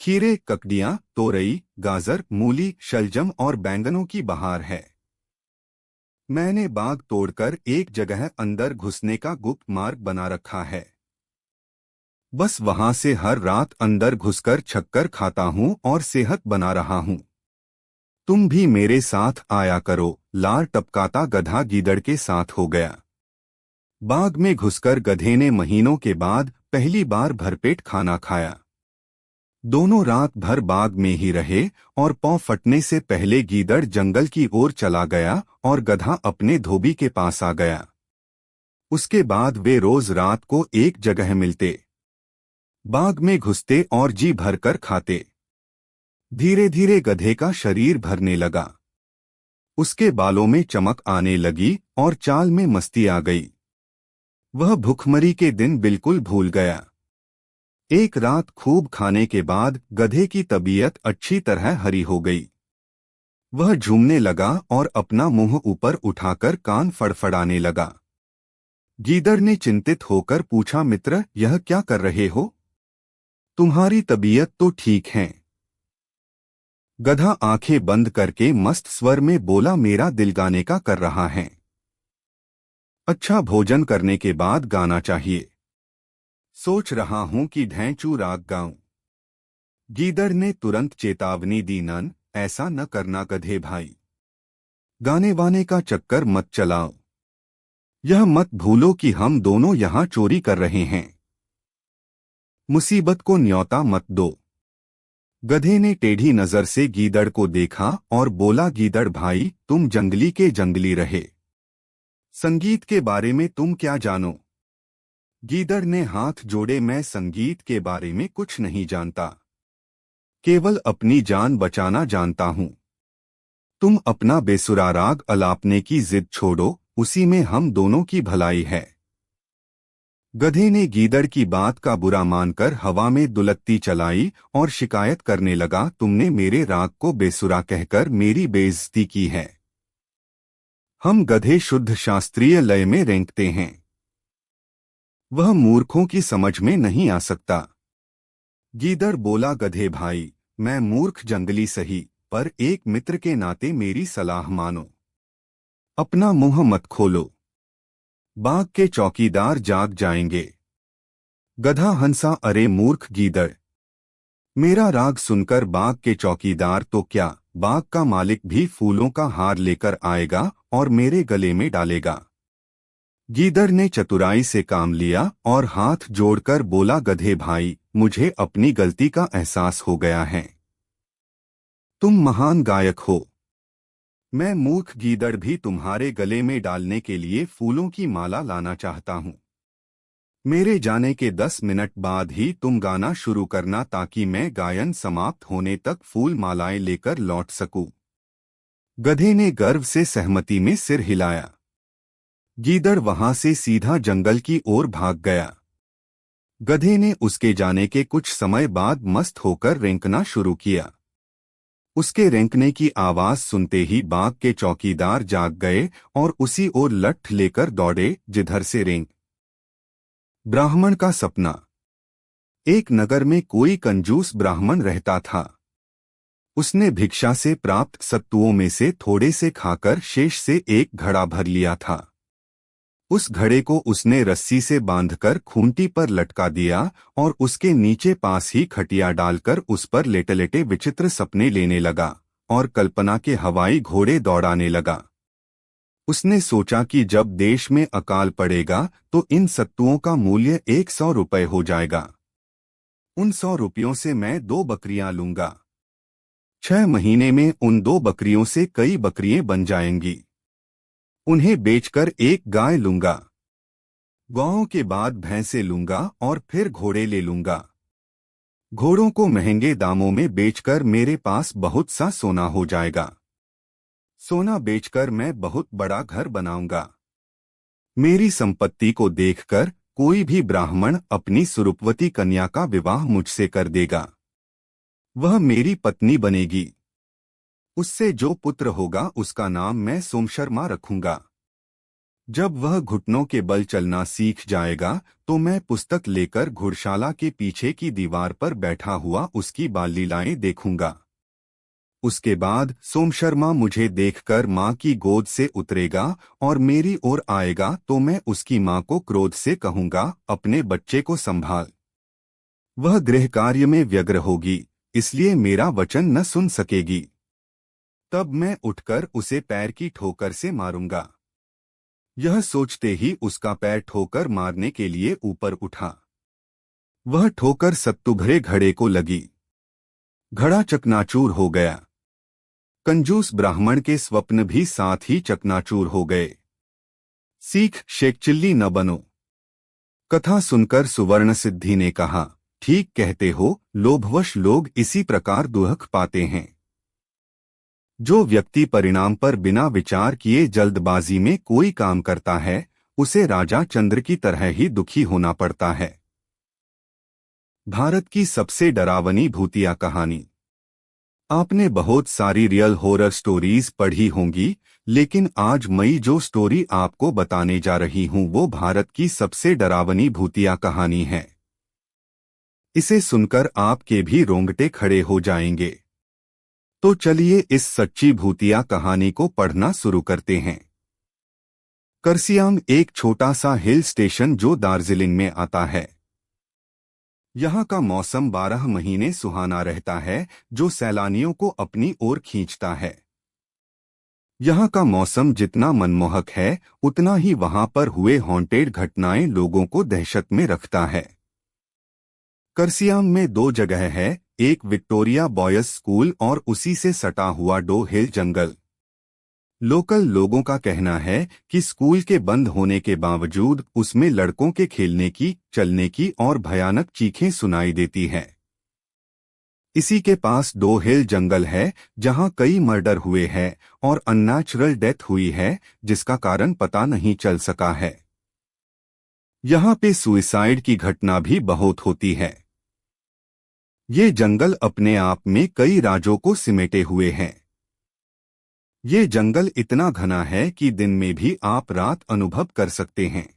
खीरे, ककड़ियां, तोरई, गाजर, मूली, शलजम और बैंगनों की बहार है। मैंने बाग तोड़कर एक जगह अंदर घुसने का गुप्त मार्ग बना रखा है। बस वहां से हर रात अंदर घुसकर छक्कर खाता हूं और सेहत बना रहा हूं। तुम भी मेरे साथ आया करो। लार टपकाता गधा गीदड़ के साथ हो गया। बाग में घुसकर गधे ने महीनों के बाद पहली बार भरपेट खाना खाया। दोनों रात भर बाग में ही रहे और पांव फटने से पहले गीदड़ जंगल की ओर चला गया और गधा अपने धोबी के पास आ गया। उसके बाद वे रोज रात को एक जगह मिलते, बाग में घुसते और जी भरकर खाते। धीरे धीरे गधे का शरीर भरने लगा। उसके बालों में चमक आने लगी और चाल में मस्ती आ गई। वह भुखमरी के दिन बिल्कुल भूल गया। एक रात खूब खाने के बाद गधे की तबीयत अच्छी तरह हरी हो गई। वह झूमने लगा और अपना मुंह ऊपर उठाकर कान फड़फड़ाने लगा। गीदड़ ने चिंतित होकर पूछा, मित्र, यह क्या कर रहे हो? तुम्हारी तबीयत तो ठीक है। गधा आंखें बंद करके मस्त स्वर में बोला, मेरा दिल गाने का कर रहा है। अच्छा भोजन करने के बाद गाना चाहिए। सोच रहा हूं कि ढैंचू राग गाऊं। गीदड़ ने तुरंत चेतावनी दी, नन, ऐसा न करना गधे भाई। गाने वाने का चक्कर मत चलाओ। यह मत भूलो कि हम दोनों यहां चोरी कर रहे हैं। मुसीबत को न्योता मत दो। गधे ने टेढ़ी नजर से गीदड़ को देखा और बोला, गीदड़ भाई, तुम जंगली के जंगली रहे। संगीत के बारे में तुम क्या जानो? गीदड़ ने हाथ जोड़े, मैं संगीत के बारे में कुछ नहीं जानता, केवल अपनी जान बचाना जानता हूं। तुम अपना बेसुरा राग अलापने की जिद छोड़ो, उसी में हम दोनों की भलाई है। गधे ने गीदड़ की बात का बुरा मानकर हवा में दुलत्ती चलाई और शिकायत करने लगा, तुमने मेरे राग को बेसुरा कहकर मेरी बेइज्जती की है। हम गधे शुद्ध शास्त्रीय लय में रेंकते हैं। वह मूर्खों की समझ में नहीं आ सकता। गीदड़ बोला, गधे भाई, मैं मूर्ख जंगली सही, पर एक मित्र के नाते मेरी सलाह मानो। अपना मुंह मत खोलो, बाग के चौकीदार जाग जाएंगे। गधा हंसा, अरे मूर्ख गीदड़, मेरा राग सुनकर बाग के चौकीदार तो क्या, बाग का मालिक भी फूलों का हार लेकर आएगा और मेरे गले में डालेगा। गीदड़ ने चतुराई से काम लिया और हाथ जोड़कर बोला, गधे भाई, मुझे अपनी गलती का एहसास हो गया है। तुम महान गायक हो। मैं मूर्ख गीदड़ भी तुम्हारे गले में डालने के लिए फूलों की माला लाना चाहता हूँ। मेरे जाने के 10 मिनट बाद ही तुम गाना शुरू करना, ताकि मैं गायन समाप्त होने तक फूल मालाएं लेकर लौट सकूं। गधे ने गर्व से सहमति में सिर हिलाया। गीदड़ वहां से सीधा जंगल की ओर भाग गया। गधे ने उसके जाने के कुछ समय बाद मस्त होकर रेंकना शुरू किया। उसके रेंकने की आवाज सुनते ही बाग के चौकीदार जाग गए और उसी ओर लठ लेकर दौड़े जिधर से रेंक। ब्राह्मण का सपना। एक नगर में कोई कंजूस ब्राह्मण रहता था। उसने भिक्षा से प्राप्त सत्तुओं में से थोड़े से खाकर शेष से एक घड़ा भर लिया था। उस घड़े को उसने रस्सी से बांधकर खूंटी पर लटका दिया और उसके नीचे पास ही खटिया डालकर उस पर लेटे लेटे विचित्र सपने लेने लगा और कल्पना के हवाई घोड़े दौड़ाने लगा। उसने सोचा कि जब देश में अकाल पड़ेगा तो इन सत्तुओं का मूल्य 100 रुपये हो जाएगा। उन 100 रुपयों से मैं 2 बकरियां लूंगा। 6 महीने में उन 2 बकरियों से कई बकरियां बन जाएंगी। उन्हें बेचकर एक गाय लूंगा। गायों के बाद भैंसे लूंगा और फिर घोड़े ले लूंगा। घोड़ों को महंगे दामों में बेचकर मेरे पास बहुत सा सोना हो जाएगा। सोना बेचकर मैं बहुत बड़ा घर बनाऊंगा। मेरी संपत्ति को देखकर कोई भी ब्राह्मण अपनी सुरूपवती कन्या का विवाह मुझसे कर देगा। वह मेरी पत्नी बनेगी। उससे जो पुत्र होगा उसका नाम मैं सोमशर्मा रखूंगा। जब वह घुटनों के बल चलना सीख जाएगा तो मैं पुस्तक लेकर घुड़शाला के पीछे की दीवार पर बैठा हुआ उसकी बाल लीलाएं देखूंगा। उसके बाद सोमशर्मा मुझे देखकर माँ की गोद से उतरेगा और मेरी ओर आएगा तो मैं उसकी माँ को क्रोध से कहूंगा, अपने बच्चे को संभाल। वह गृह कार्य में व्यग्र होगी, इसलिए मेरा वचन न सुन सकेगी। तब मैं उठकर उसे पैर की ठोकर से मारूंगा। यह सोचते ही उसका पैर ठोकर मारने के लिए ऊपर उठा। वह ठोकर सत्तू भरे घड़े को लगी। घड़ा चकनाचूर हो गया। कंजूस ब्राह्मण के स्वप्न भी साथ ही चकनाचूर हो गए। सीख शेखचिल्ली न बनो। कथा सुनकर सुवर्ण सिद्धि ने कहा, ठीक कहते हो, लोभवश लोग इसी प्रकार दुख पाते हैं। जो व्यक्ति परिणाम पर बिना विचार किए जल्दबाजी में कोई काम करता है, उसे राजा चंद्र की तरह ही दुखी होना पड़ता है। भारत की सबसे डरावनी भूतिया कहानी। आपने बहुत सारी रियल हॉरर स्टोरीज पढ़ी होंगी, लेकिन आज मैं जो स्टोरी आपको बताने जा रही हूं वो भारत की सबसे डरावनी भूतिया कहानी है। इसे सुनकर आपके भी रोंगटे खड़े हो जाएंगे। तो चलिए इस सच्ची भूतिया कहानी को पढ़ना शुरू करते हैं। करसियांग एक छोटा सा हिल स्टेशन जो दार्जिलिंग में आता है। यहाँ का मौसम 12 महीने सुहाना रहता है, जो सैलानियों को अपनी ओर खींचता है। यहाँ का मौसम जितना मनमोहक है, उतना ही वहाँ पर हुए हॉन्टेड घटनाएं लोगों को दहशत में रखता है। करसियांग में 2 जगह है, एक विक्टोरिया बॉयज स्कूल और उसी से सटा हुआ डो हिल जंगल। लोकल लोगों का कहना है कि स्कूल के बंद होने के बावजूद उसमें लड़कों के खेलने की, चलने की और भयानक चीखें सुनाई देती हैं। इसी के पास डो हिल जंगल है, जहां कई मर्डर हुए हैं और अननेचुरल डेथ हुई है, जिसका कारण पता नहीं चल सका है। यहाँ पे सुइसाइड की घटना भी बहुत होती है। ये जंगल अपने आप में कई राजों को सिमेटे हुए हैं। ये जंगल इतना घना है कि दिन में भी आप रात अनुभव कर सकते हैं।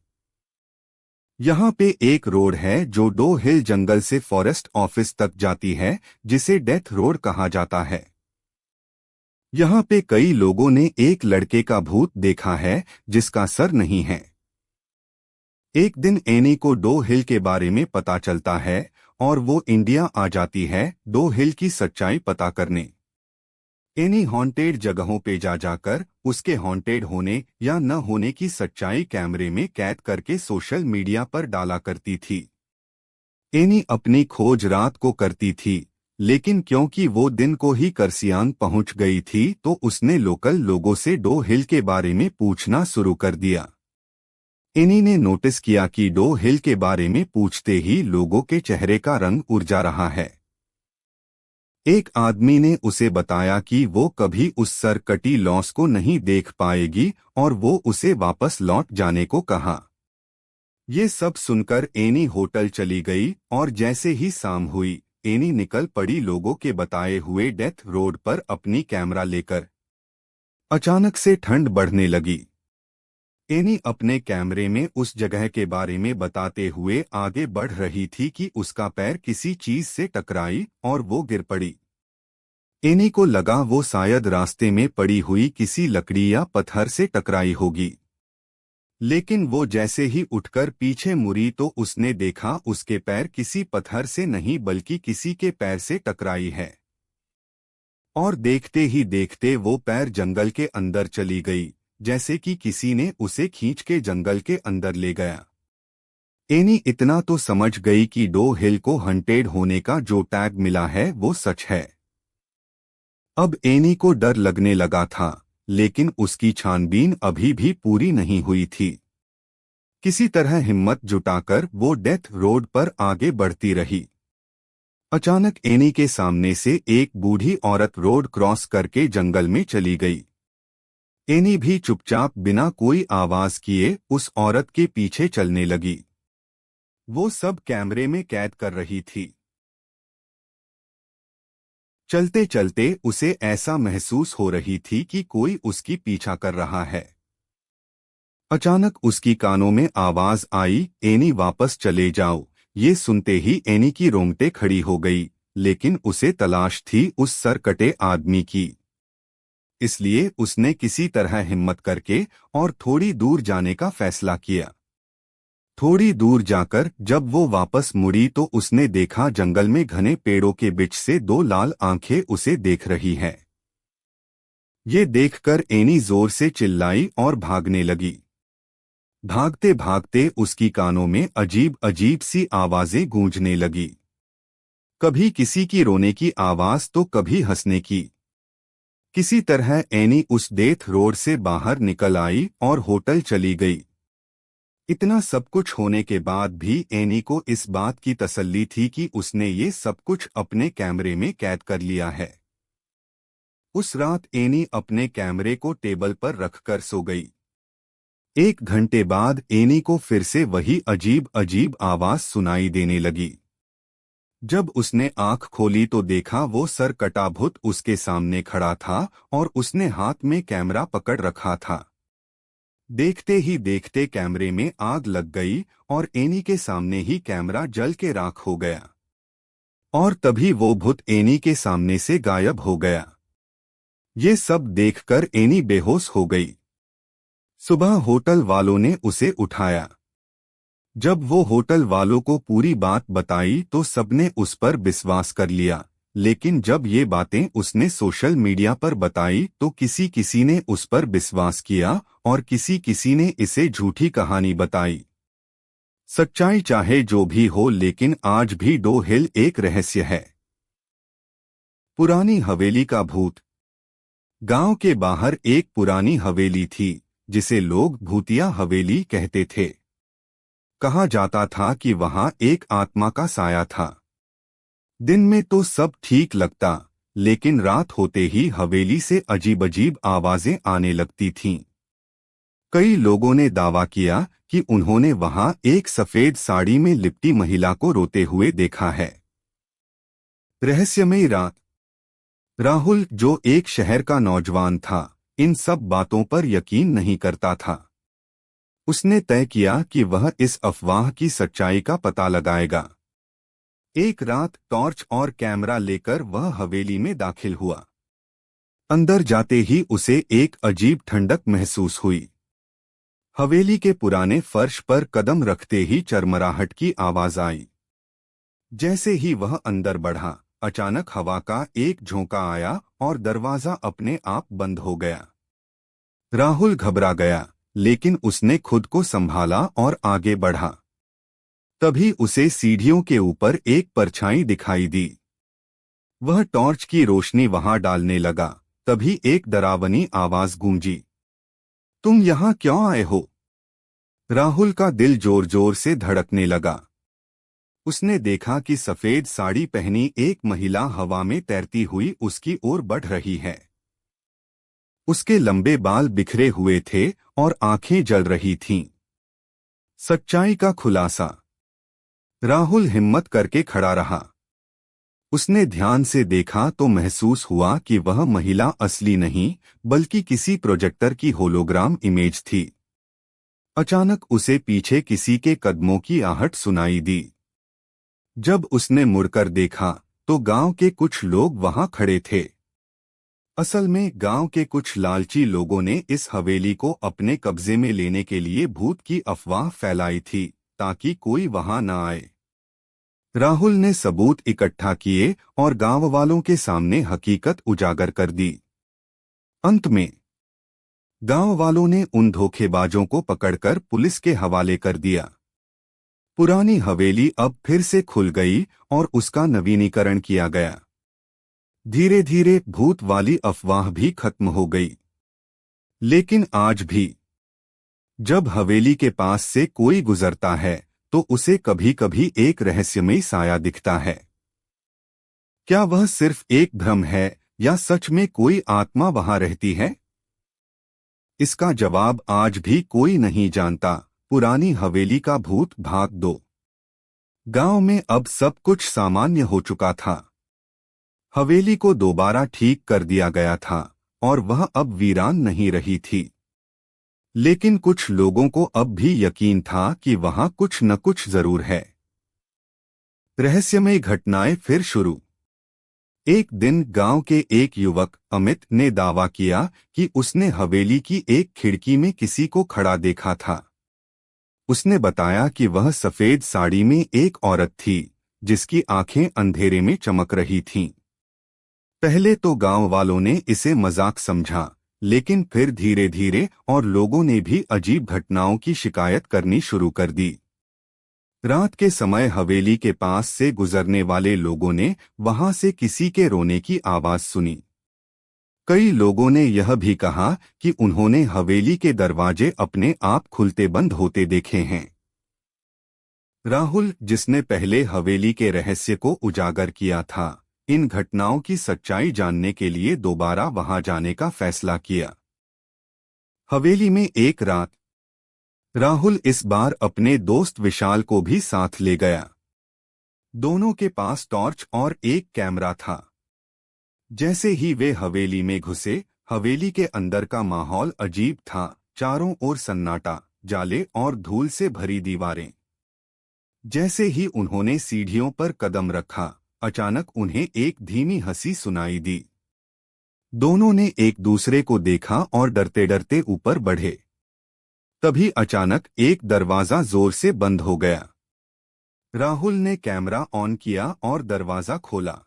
यहाँ पे एक रोड है जो डो हिल जंगल से फॉरेस्ट ऑफिस तक जाती है, जिसे डेथ रोड कहा जाता है। यहाँ पे कई लोगों ने एक लड़के का भूत देखा है, जिसका सर नहीं है। एक दिन एनी को डो हिल के बारे में पता चलता है और वो इंडिया आ जाती है डो हिल की सच्चाई पता करने। एनी हॉन्टेड जगहों पे जाकर उसके हॉन्टेड होने या न होने की सच्चाई कैमरे में कैद करके सोशल मीडिया पर डाला करती थी। एनी अपनी खोज रात को करती थी, लेकिन क्योंकि वो दिन को ही करसियांग पहुंच गई थी तो उसने लोकल लोगों से डो हिल के बारे में पूछना शुरू कर दिया। एनी ने नोटिस किया कि डो हिल के बारे में पूछते ही लोगों के चेहरे का रंग उड़ जा रहा है। एक आदमी ने उसे बताया कि वो कभी उस सरकटी लॉस को नहीं देख पाएगी और वो उसे वापस लौट जाने को कहा। ये सब सुनकर एनी होटल चली गई और जैसे ही शाम हुई, एनी निकल पड़ी लोगों के बताए हुए डेथ रोड पर अपनी कैमरा लेकर। अचानक से ठंड बढ़ने लगी। एनी अपने कैमरे में उस जगह के बारे में बताते हुए आगे बढ़ रही थी कि उसका पैर किसी चीज से टकराई और वो गिर पड़ी। एनी को लगा वो शायद रास्ते में पड़ी हुई किसी लकड़ी या पत्थर से टकराई होगी, लेकिन वो जैसे ही उठकर पीछे मुड़ी तो उसने देखा उसके पैर किसी पत्थर से नहीं बल्कि किसी के पैर से टकराई है। और देखते ही देखते वो पैर जंगल के अंदर चली गई, जैसे कि किसी ने उसे खींच के जंगल के अंदर ले गया। एनी इतना तो समझ गई कि डो हिल को हंटेड होने का जो टैग मिला है वो सच है। अब एनी को डर लगने लगा था, लेकिन उसकी छानबीन अभी भी पूरी नहीं हुई थी। किसी तरह हिम्मत जुटाकर वो डेथ रोड पर आगे बढ़ती रही। अचानक एनी के सामने से एक बूढ़ी औरत रोड क्रॉस करके जंगल में चली गई। एनी भी चुपचाप बिना कोई आवाज किए उस औरत के पीछे चलने लगी। वो सब कैमरे में कैद कर रही थी। चलते चलते उसे ऐसा महसूस हो रही थी कि कोई उसकी पीछा कर रहा है। अचानक उसकी कानों में आवाज आई, एनी वापस चले जाओ। ये सुनते ही एनी की रोंगटे खड़ी हो गई, लेकिन उसे तलाश थी उस सरकटे आदमी की। इसलिए उसने किसी तरह हिम्मत करके और थोड़ी दूर जाने का फैसला किया। थोड़ी दूर जाकर जब वो वापस मुड़ी तो उसने देखा जंगल में घने पेड़ों के बीच से दो लाल आंखें उसे देख रही हैं। ये देखकर एनी जोर से चिल्लाई और भागने लगी। भागते भागते उसकी कानों में अजीब अजीब सी आवाजें गूंजने लगी। कभी किसी की रोने की आवाज तो कभी हंसने की। किसी तरह एनी उस डेथ रोड से बाहर निकल आई और होटल चली गई। इतना सब कुछ होने के बाद भी एनी को इस बात की तसल्ली थी कि उसने ये सब कुछ अपने कैमरे में कैद कर लिया है। उस रात एनी अपने कैमरे को टेबल पर रखकर सो गई। 1 घंटे बाद एनी को फिर से वही अजीब अजीब आवाज सुनाई देने लगी। जब उसने आंख खोली तो देखा वो सरकटा भूत उसके सामने खड़ा था और उसने हाथ में कैमरा पकड़ रखा था। देखते ही देखते कैमरे में आग लग गई और एनी के सामने ही कैमरा जल के राख हो गया। और तभी वो भूत एनी के सामने से गायब हो गया। ये सब देखकर एनी बेहोश हो गई। सुबह होटल वालों ने उसे उठाया। जब वो होटल वालों को पूरी बात बताई तो सबने उस पर विश्वास कर लिया, लेकिन जब ये बातें उसने सोशल मीडिया पर बताई तो किसी किसी ने उस पर विश्वास किया और किसी किसी ने इसे झूठी कहानी बताई। सच्चाई चाहे जो भी हो, लेकिन आज भी डो हिल एक रहस्य है। पुरानी हवेली का भूत। गांव के बाहर एक पुरानी हवेली थी जिसे लोग भूतिया हवेली कहते थे। कहा जाता था कि वहां एक आत्मा का साया था। दिन में तो सब ठीक लगता, लेकिन रात होते ही हवेली से अजीब अजीब आवाजें आने लगती थीं। कई लोगों ने दावा किया कि उन्होंने वहां एक सफेद साड़ी में लिपटी महिला को रोते हुए देखा है। रहस्यमयी रात। राहुल, जो एक शहर का नौजवान था, इन सब बातों पर यकीन नहीं करता था। उसने तय किया कि वह इस अफवाह की सच्चाई का पता लगाएगा। एक रात टॉर्च और कैमरा लेकर वह हवेली में दाखिल हुआ। अंदर जाते ही उसे एक अजीब ठंडक महसूस हुई। हवेली के पुराने फर्श पर कदम रखते ही चरमराहट की आवाज आई। जैसे ही वह अंदर बढ़ा, अचानक हवा का एक झोंका आया और दरवाजा अपने आप बंद हो गया। राहुल घबरा गया, लेकिन उसने खुद को संभाला और आगे बढ़ा। तभी उसे सीढ़ियों के ऊपर एक परछाई दिखाई दी। वह टॉर्च की रोशनी वहां डालने लगा। तभी एक डरावनी आवाज गूंजी, तुम यहां क्यों आए हो? राहुल का दिल जोर जोर से धड़कने लगा। उसने देखा कि सफेद साड़ी पहनी एक महिला हवा में तैरती हुई उसकी ओर बढ़ रही है। उसके लंबे बाल बिखरे हुए थे और आंखें जल रही थीं। सच्चाई का खुलासा। राहुल हिम्मत करके खड़ा रहा। उसने ध्यान से देखा तो महसूस हुआ कि वह महिला असली नहीं बल्कि किसी प्रोजेक्टर की होलोग्राम इमेज थी। अचानक उसे पीछे किसी के कदमों की आहट सुनाई दी। जब उसने मुड़कर देखा तो गांव के कुछ लोग वहां खड़े थे। असल में गांव के कुछ लालची लोगों ने इस हवेली को अपने कब्जे में लेने के लिए भूत की अफवाह फैलाई थी ताकि कोई वहां न आए। राहुल ने सबूत इकट्ठा किए और गांव वालों के सामने हकीकत उजागर कर दी। अंत में गांव वालों ने उन धोखेबाजों को पकड़कर पुलिस के हवाले कर दिया। पुरानी हवेली अब फिर से खुल गई और उसका नवीनीकरण किया गया। धीरे धीरे भूत वाली अफवाह भी खत्म हो गई। लेकिन आज भी जब हवेली के पास से कोई गुजरता है तो उसे कभी कभी एक रहस्यमयी साया दिखता है। क्या वह सिर्फ एक भ्रम है या सच में कोई आत्मा वहां रहती है? इसका जवाब आज भी कोई नहीं जानता। पुरानी हवेली का भूत भाग 2। गांव में अब सब कुछ सामान्य हो चुका था। हवेली को दोबारा ठीक कर दिया गया था और वह अब वीरान नहीं रही थी। लेकिन कुछ लोगों को अब भी यकीन था कि वहां कुछ न कुछ जरूर है। रहस्यमय घटनाएं फिर शुरू। एक दिन गांव के एक युवक अमित ने दावा किया कि उसने हवेली की एक खिड़की में किसी को खड़ा देखा था। उसने बताया कि वह सफेद साड़ी में एक औरत थी जिसकी आंखें अंधेरे में चमक रही थीं। पहले तो गांव वालों ने इसे मजाक समझा, लेकिन फिर धीरे धीरे और लोगों ने भी अजीब घटनाओं की शिकायत करनी शुरू कर दी। रात के समय हवेली के पास से गुजरने वाले लोगों ने वहां से किसी के रोने की आवाज सुनी। कई लोगों ने यह भी कहा कि उन्होंने हवेली के दरवाजे अपने आप खुलते बंद होते देखे हैं। राहुल, जिसने पहले हवेली के रहस्य को उजागर किया था, इन घटनाओं की सच्चाई जानने के लिए दोबारा वहां जाने का फैसला किया। हवेली में एक रात राहुल इस बार अपने दोस्त विशाल को भी साथ ले गया। दोनों के पास टॉर्च और एक कैमरा था। जैसे ही वे हवेली में घुसे, हवेली के अंदर का माहौल अजीब था। चारों ओर सन्नाटा, जाले और धूल से भरी दीवारें। जैसे ही उन्होंने सीढ़ियों पर कदम रखा, अचानक उन्हें एक धीमी हंसी सुनाई दी। दोनों ने एक दूसरे को देखा और डरते डरते ऊपर बढ़े। तभी अचानक एक दरवाजा जोर से बंद हो गया। राहुल ने कैमरा ऑन किया और दरवाजा खोला।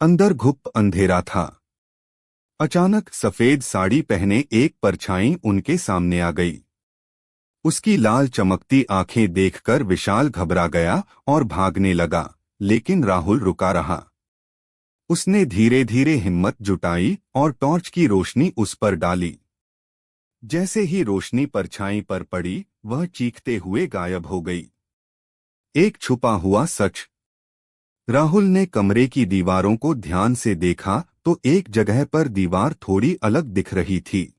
अंदर घुप अंधेरा था। अचानक सफेद साड़ी पहने एक परछाई उनके सामने आ गई। उसकी लाल चमकती आंखें देखकर विशाल घबरा गया और भागने लगा, लेकिन राहुल रुका रहा। उसने धीरे धीरे हिम्मत जुटाई और टॉर्च की रोशनी उस पर डाली। जैसे ही रोशनी परछाई पर पड़ी, वह चीखते हुए गायब हो गई। एक छुपा हुआ सच। राहुल ने कमरे की दीवारों को ध्यान से देखा तो एक जगह पर दीवार थोड़ी अलग दिख रही थी।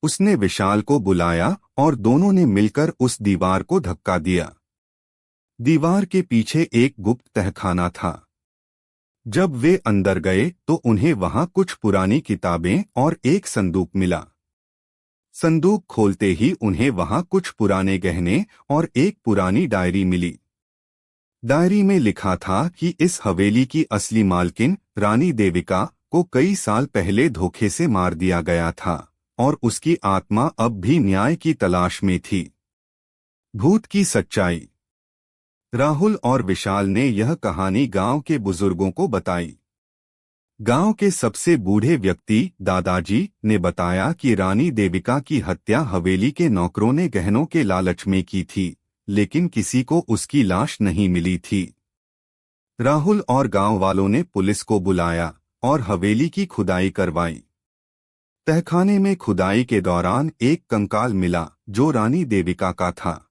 उसने विशाल को बुलाया और दोनों ने मिलकर उस दीवार को धक्का दिया। दीवार के पीछे एक गुप्त तहखाना था। जब वे अंदर गए तो उन्हें वहां कुछ पुरानी किताबें और एक संदूक मिला। संदूक खोलते ही उन्हें वहां कुछ पुराने गहने और एक पुरानी डायरी मिली। डायरी में लिखा था कि इस हवेली की असली मालकिन रानी देविका को कई साल पहले धोखे से मार दिया गया था और उसकी आत्मा अब भी न्याय की तलाश में थी। भूत की सच्चाई। राहुल और विशाल ने यह कहानी गांव के बुजुर्गों को बताई। गांव के सबसे बूढ़े व्यक्ति दादाजी ने बताया कि रानी देविका की हत्या हवेली के नौकरों ने गहनों के लालच में की थी, लेकिन किसी को उसकी लाश नहीं मिली थी। राहुल और गांव वालों ने पुलिस को बुलाया और हवेली की खुदाई करवाई। तहखाने में खुदाई के दौरान एक कंकाल मिला जो रानी देविका का था।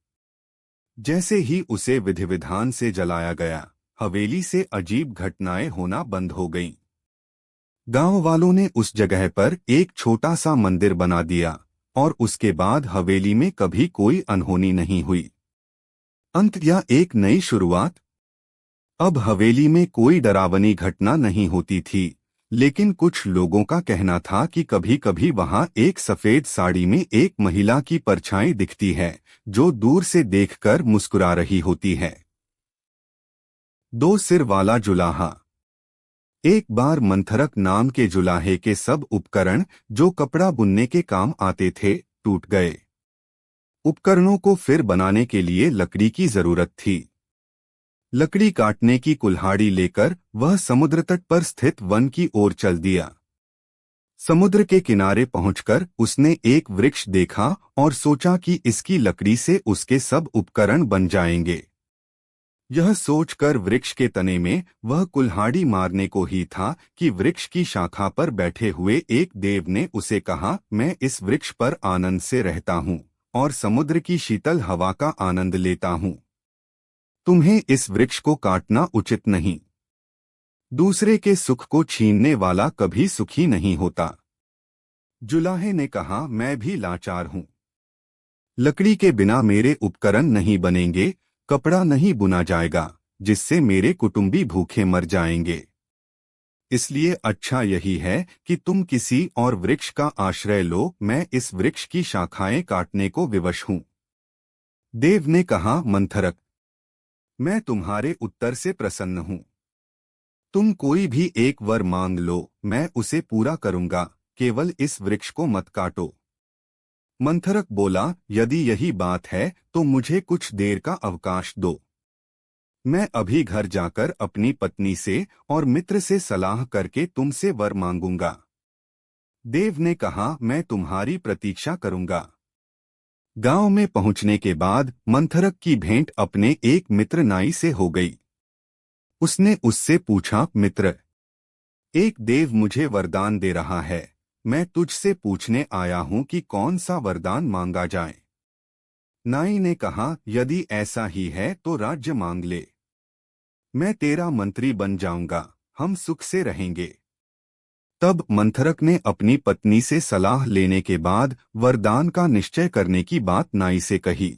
जैसे ही उसे विधि विधान से जलाया गया, हवेली से अजीब घटनाएं होना बंद हो गईं। गांव वालों ने उस जगह पर एक छोटा सा मंदिर बना दिया और उसके बाद हवेली में कभी कोई अनहोनी नहीं हुई। अंत या एक नई शुरुआत। अब हवेली में कोई डरावनी घटना नहीं होती थी, लेकिन कुछ लोगों का कहना था कि कभी कभी वहां एक सफेद साड़ी में एक महिला की परछाई दिखती है, जो दूर से देखकर मुस्कुरा रही होती है। दो सिर वाला जुलाहा। एक बार मंथरक नाम के जुलाहे के सब उपकरण, जो कपड़ा बुनने के काम आते थे, टूट गए। उपकरणों को फिर बनाने के लिए लकड़ी की जरूरत थी। लकड़ी काटने की कुल्हाड़ी लेकर वह समुद्र तट पर स्थित वन की ओर चल दिया। समुद्र के किनारे पहुंचकर उसने एक वृक्ष देखा और सोचा कि इसकी लकड़ी से उसके सब उपकरण बन जाएंगे। यह सोचकर वृक्ष के तने में वह कुल्हाड़ी मारने को ही था कि वृक्ष की शाखा पर बैठे हुए एक देव ने उसे कहा, मैं इस वृक्ष पर आनंद से रहता हूँ और समुद्र की शीतल हवा का आनंद लेता हूँ। तुम्हें इस वृक्ष को काटना उचित नहीं। दूसरे के सुख को छीनने वाला कभी सुखी नहीं होता। जुलाहे ने कहा, मैं भी लाचार हूँ। लकड़ी के बिना मेरे उपकरण नहीं बनेंगे, कपड़ा नहीं बुना जाएगा, जिससे मेरे कुटुंबी भूखे मर जाएंगे। इसलिए अच्छा यही है कि तुम किसी और वृक्ष का आश्रय लो, मैं इस वृक्ष की शाखाएं काटने को विवश हूँ। देव ने कहा, मंथरक, मैं तुम्हारे उत्तर से प्रसन्न हूँ। तुम कोई भी एक वर मांग लो, मैं उसे पूरा करूंगा, केवल इस वृक्ष को मत काटो। मंथरक बोला, यदि यही बात है तो मुझे कुछ देर का अवकाश दो। मैं अभी घर जाकर अपनी पत्नी से और मित्र से सलाह करके तुमसे वर मांगूंगा। देव ने कहा, मैं तुम्हारी प्रतीक्षा करूंगा। गांव में पहुंचने के बाद मंथरक की भेंट अपने एक मित्र नाई से हो गई। उसने उससे पूछा, मित्र, एक देव मुझे वरदान दे रहा है, मैं तुझसे पूछने आया हूं कि कौन सा वरदान मांगा जाए। नाई ने कहा, यदि ऐसा ही है तो राज्य मांग ले। मैं तेरा मंत्री बन जाऊंगा, हम सुख से रहेंगे। तब मंथरक ने अपनी पत्नी से सलाह लेने के बाद वरदान का निश्चय करने की बात नाई से कही।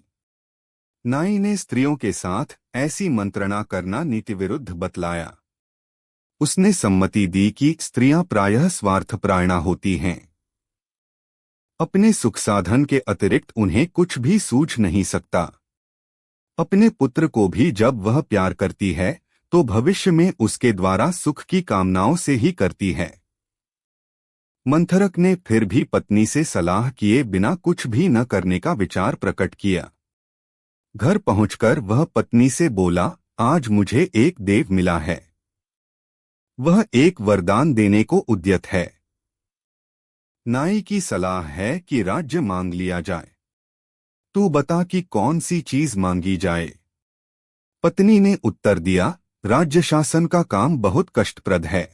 नाई ने स्त्रियों के साथ ऐसी मंत्रणा करना नीति विरुद्ध बतलाया। उसने सम्मति दी कि स्त्रियां प्रायः स्वार्थपरायणा होती हैं। अपने सुख साधन के अतिरिक्त उन्हें कुछ भी सूझ नहीं सकता। अपने पुत्र को भी जब वह प्यार करती है तो भविष्य में उसके द्वारा सुख की कामनाओं से ही करती है। मंथरक ने फिर भी पत्नी से सलाह किए बिना कुछ भी न करने का विचार प्रकट किया। घर पहुंचकर वह पत्नी से बोला, आज मुझे एक देव मिला है। वह एक वरदान देने को उद्यत है। नाई की सलाह है कि राज्य मांग लिया जाए। तू बता कि कौन सी चीज मांगी जाए। पत्नी ने उत्तर दिया, राज्य शासन का काम बहुत कष्टप्रद है।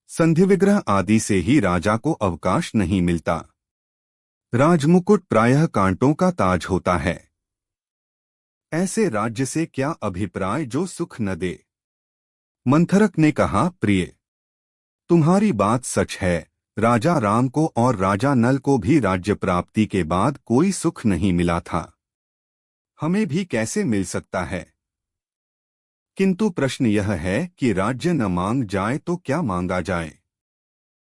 संधिविग्रह आदि से ही राजा को अवकाश नहीं मिलता। राजमुकुट प्रायः कांटों का ताज होता है। ऐसे राज्य से क्या अभिप्राय जो सुख न दे। मंथरक ने कहा, प्रिय, तुम्हारी बात सच है। राजा राम को और राजा नल को भी राज्य प्राप्ति के बाद कोई सुख नहीं मिला था। हमें भी कैसे मिल सकता है। किंतु प्रश्न यह है कि राज्य न मांग जाए तो क्या मांगा जाए।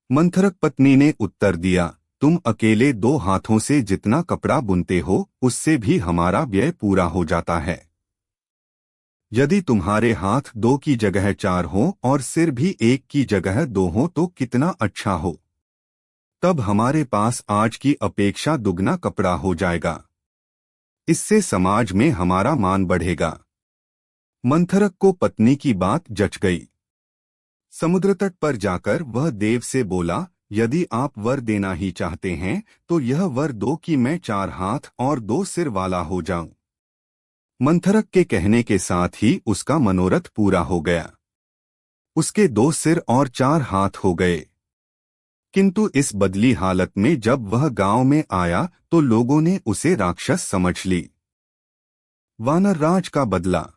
मंथरक पत्नी ने उत्तर दिया, तुम अकेले 2 हाथों से जितना कपड़ा बुनते हो उससे भी हमारा व्यय पूरा हो जाता है। यदि तुम्हारे हाथ 2 की जगह 4 हो और सिर भी 1 की जगह 2 हो तो कितना अच्छा हो। तब हमारे पास आज की अपेक्षा दुगना कपड़ा हो जाएगा। इससे समाज में हमारा मान बढ़ेगा। मंथरक को पत्नी की बात जच गई। समुद्र तट पर जाकर वह देव से बोला, यदि आप वर देना ही चाहते हैं तो यह वर दो कि मैं 4 हाथ और 2 सिर वाला हो जाऊं। मंथरक के कहने के साथ ही उसका मनोरथ पूरा हो गया। उसके 2 सिर और 4 हाथ हो गए। किंतु इस बदली हालत में जब वह गांव में आया तो लोगों ने उसे राक्षस समझ ली। वानरराज का बदला।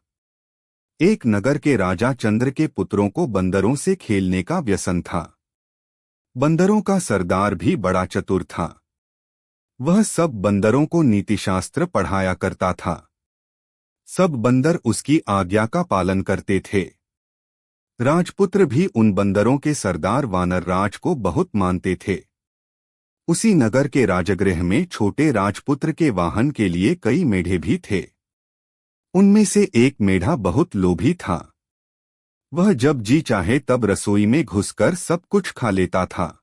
एक नगर के राजा चंद्र के पुत्रों को बंदरों से खेलने का व्यसन था। बंदरों का सरदार भी बड़ा चतुर था। वह सब बंदरों को नीतिशास्त्र पढ़ाया करता था। सब बंदर उसकी आज्ञा का पालन करते थे। राजपुत्र भी उन बंदरों के सरदार वानरराज को बहुत मानते थे। उसी नगर के राजगृह में छोटे राजपुत्र के वाहन के लिए कई मेढ़े भी थे। उनमें से एक मेढ़ा बहुत लोभी था। वह जब जी चाहे तब रसोई में घुसकर सब कुछ खा लेता था।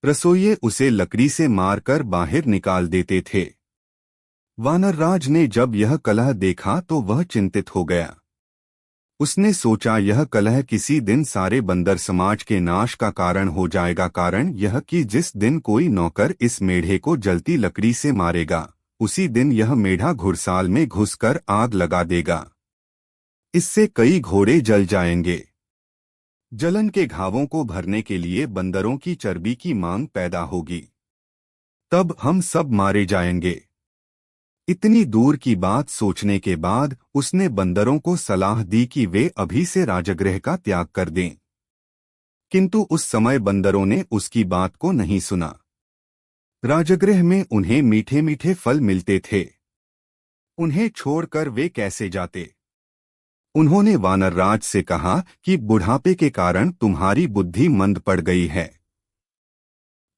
रसोइये उसे लकड़ी से मारकर बाहर निकाल देते थे। वानरराज ने जब यह कलह देखा तो वह चिंतित हो गया। उसने सोचा यह कलह किसी दिन सारे बंदर समाज के नाश का कारण हो जाएगा। कारण यह कि जिस दिन कोई नौकर इस मेढ़े को जलती लकड़ी से मारेगा, उसी दिन यह मेढ़ा घुड़साल में घुसकर आग लगा देगा। इससे कई घोड़े जल जाएंगे। जलन के घावों को भरने के लिए बंदरों की चर्बी की मांग पैदा होगी। तब हम सब मारे जाएंगे। इतनी दूर की बात सोचने के बाद उसने बंदरों को सलाह दी कि वे अभी से राजगृह का त्याग कर दें। किंतु उस समय बंदरों ने उसकी बात को नहीं सुना। राजगृह में उन्हें मीठे मीठे फल मिलते थे। उन्हें छोड़कर वे कैसे जाते? उन्होंने वानरराज से कहा कि बुढ़ापे के कारण तुम्हारी बुद्धि मंद पड़ गई है।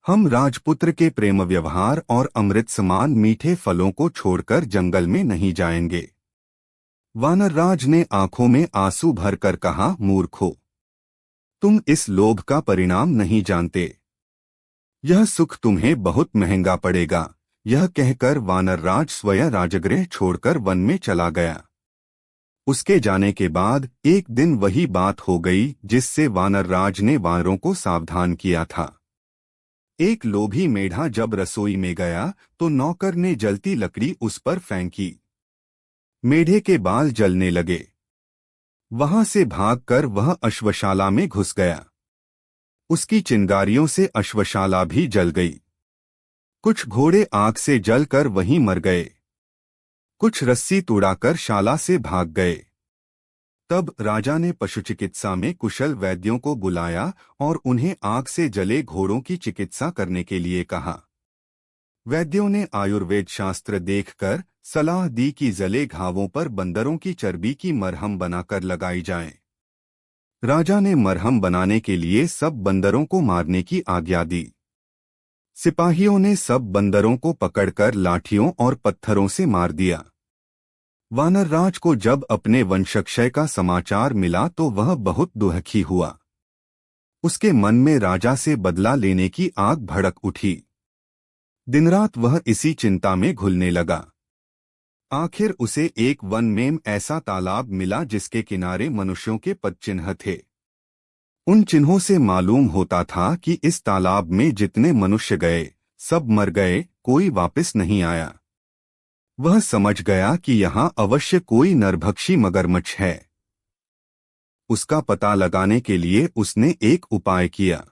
हम राजपुत्र के प्रेम व्यवहार और अमृत समान मीठे फलों को छोड़कर जंगल में नहीं जाएंगे। वानरराज ने आंखों में आंसू भरकर कहा, मूर्खो, तुम इस लोभ का परिणाम नहीं जानते। यह सुख तुम्हें बहुत महंगा पड़ेगा। यह कहकर वानरराज स्वयं राजगृह छोड़कर वन में चला गया। उसके जाने के बाद एक दिन वही बात हो गई जिससे वानरराज ने वानरों को सावधान किया था। एक लोभी मेढ़ा जब रसोई में गया तो नौकर ने जलती लकड़ी उस पर फेंकी। मेढ़े के बाल जलने लगे। वहां से भागकर वह अश्वशाला में घुस गया। उसकी चिंगारियों से अश्वशाला भी जल गई। कुछ घोड़े आग से जलकर वहीं मर गए। कुछ रस्सी तुड़ाकर शाला से भाग गए। तब राजा ने पशु चिकित्सा में कुशल वैद्यों को बुलाया और उन्हें आग से जले घोड़ों की चिकित्सा करने के लिए कहा। वैद्यों ने आयुर्वेद शास्त्र देखकर सलाह दी कि जले घावों पर बंदरों की चर्बी की मरहम बनाकर लगाई जाए। राजा ने मरहम बनाने के लिए सब बंदरों को मारने की आज्ञा दी। सिपाहियों ने सब बंदरों को पकड़कर लाठियों और पत्थरों से मार दिया। वानरराज को जब अपने वंशक्षय का समाचार मिला तो वह बहुत दुखी हुआ। उसके मन में राजा से बदला लेने की आग भड़क उठी। दिनरात वह इसी चिंता में घुलने लगा। आखिर उसे एक वन में ऐसा तालाब मिला जिसके किनारे मनुष्यों के पदचिन्ह थे। उन चिन्हों से मालूम होता था कि इस तालाब में जितने मनुष्य गए सब मर गए, कोई वापस नहीं आया। वह समझ गया कि यहाँ अवश्य कोई नरभक्षी मगरमच्छ है। उसका पता लगाने के लिए उसने एक उपाय किया।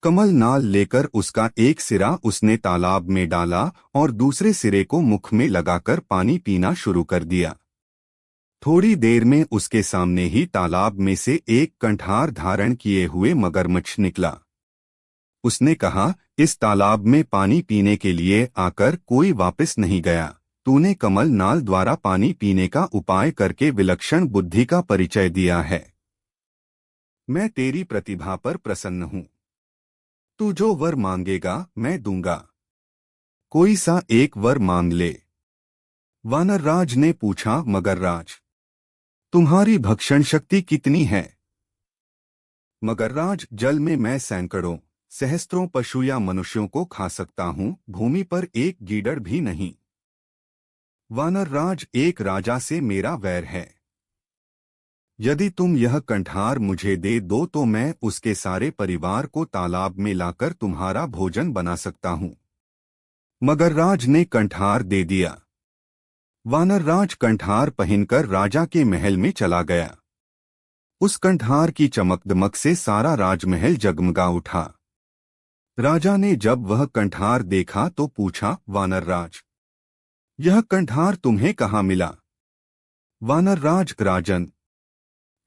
कमल नाल लेकर उसका एक सिरा उसने तालाब में डाला और दूसरे सिरे को मुख में लगाकर पानी पीना शुरू कर दिया। थोड़ी देर में उसके सामने ही तालाब में से एक कंठार धारण किए हुए मगरमच्छ निकला। उसने कहा, इस तालाब में पानी पीने के लिए आकर कोई वापस नहीं गया। तूने कमल नाल द्वारा पानी पीने का उपाय करके विलक्षण बुद्धि का परिचय दिया है। मैं तेरी प्रतिभा पर प्रसन्न हूँ। तू जो वर मांगेगा मैं दूंगा। कोई सा एक वर मांग ले। वानरराज ने पूछा, मगरराज, तुम्हारी भक्षण शक्ति कितनी है? मगरराज, जल में मैं सैकड़ों सहस्त्रों पशु या मनुष्यों को खा सकता हूँ, भूमि पर एक गीदड़ भी नहीं। वानरराज, एक राजा से मेरा वैर है। यदि तुम यह कंठार मुझे दे दो तो मैं उसके सारे परिवार को तालाब में लाकर तुम्हारा भोजन बना सकता हूँ। मगरराज ने कंठार दे दिया। वानरराज कंठार पहनकर राजा के महल में चला गया। उस कंठार की चमक-दमक से सारा राजमहल जगमगा उठा। राजा ने जब वह कंठार देखा तो पूछा, वानरराज, यह कंठार तुम्हें कहाँ मिला? वानरराज, राजन,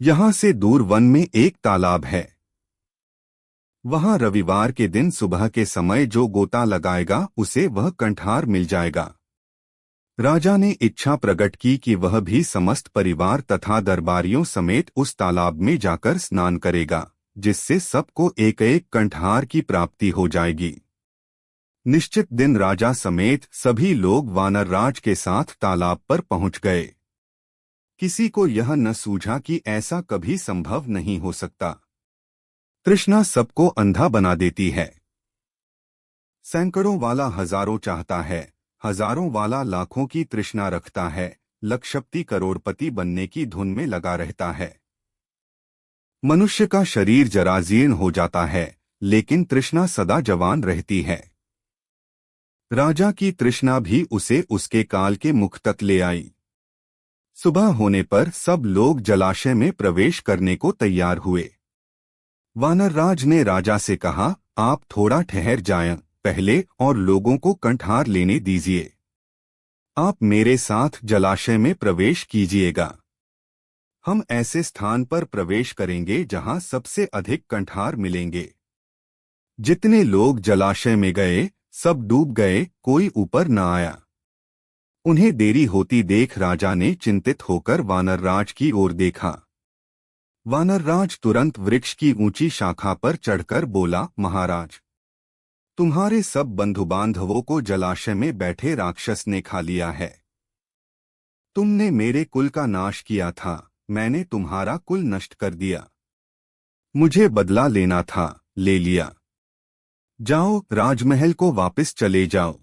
यहाँ से दूर वन में एक तालाब है। वहां रविवार के दिन सुबह के समय जो गोता लगाएगा उसे वह कंठार मिल जाएगा। राजा ने इच्छा प्रकट की कि वह भी समस्त परिवार तथा दरबारियों समेत उस तालाब में जाकर स्नान करेगा, जिससे सबको एक एक कंठार की प्राप्ति हो जाएगी। निश्चित दिन राजा समेत सभी लोग वानरराज के साथ तालाब पर पहुंच गए। किसी को यह न सूझा कि ऐसा कभी संभव नहीं हो सकता। तृष्णा सबको अंधा बना देती है। सैकड़ों वाला हजारों चाहता है, हजारों वाला लाखों की तृष्णा रखता है, लखपति करोड़पति बनने की धुन में लगा रहता है। मनुष्य का शरीर जराजीर्ण हो जाता है, लेकिन तृष्णा सदा जवान रहती है। राजा की तृष्णा भी उसे उसके काल के मुख तक ले आई। सुबह होने पर सब लोग जलाशय में प्रवेश करने को तैयार हुए। वानरराज ने राजा से कहा, आप थोड़ा ठहर जाएं पहले और लोगों को कंठार लेने दीजिए। आप मेरे साथ जलाशय में प्रवेश कीजिएगा। हम ऐसे स्थान पर प्रवेश करेंगे जहां सबसे अधिक कंठार मिलेंगे। जितने लोग जलाशय में गए सब डूब गए, कोई ऊपर न आया। उन्हें देरी होती देख राजा ने चिंतित होकर वानरराज की ओर देखा। वानरराज तुरंत वृक्ष की ऊंची शाखा पर चढ़कर बोला, महाराज, तुम्हारे सब बंधु बांधवों को जलाशय में बैठे राक्षस ने खा लिया है। तुमने मेरे कुल का नाश किया था, मैंने तुम्हारा कुल नष्ट कर दिया। मुझे बदला लेना था, ले लिया। जाओ, राजमहल को वापस चले जाओ।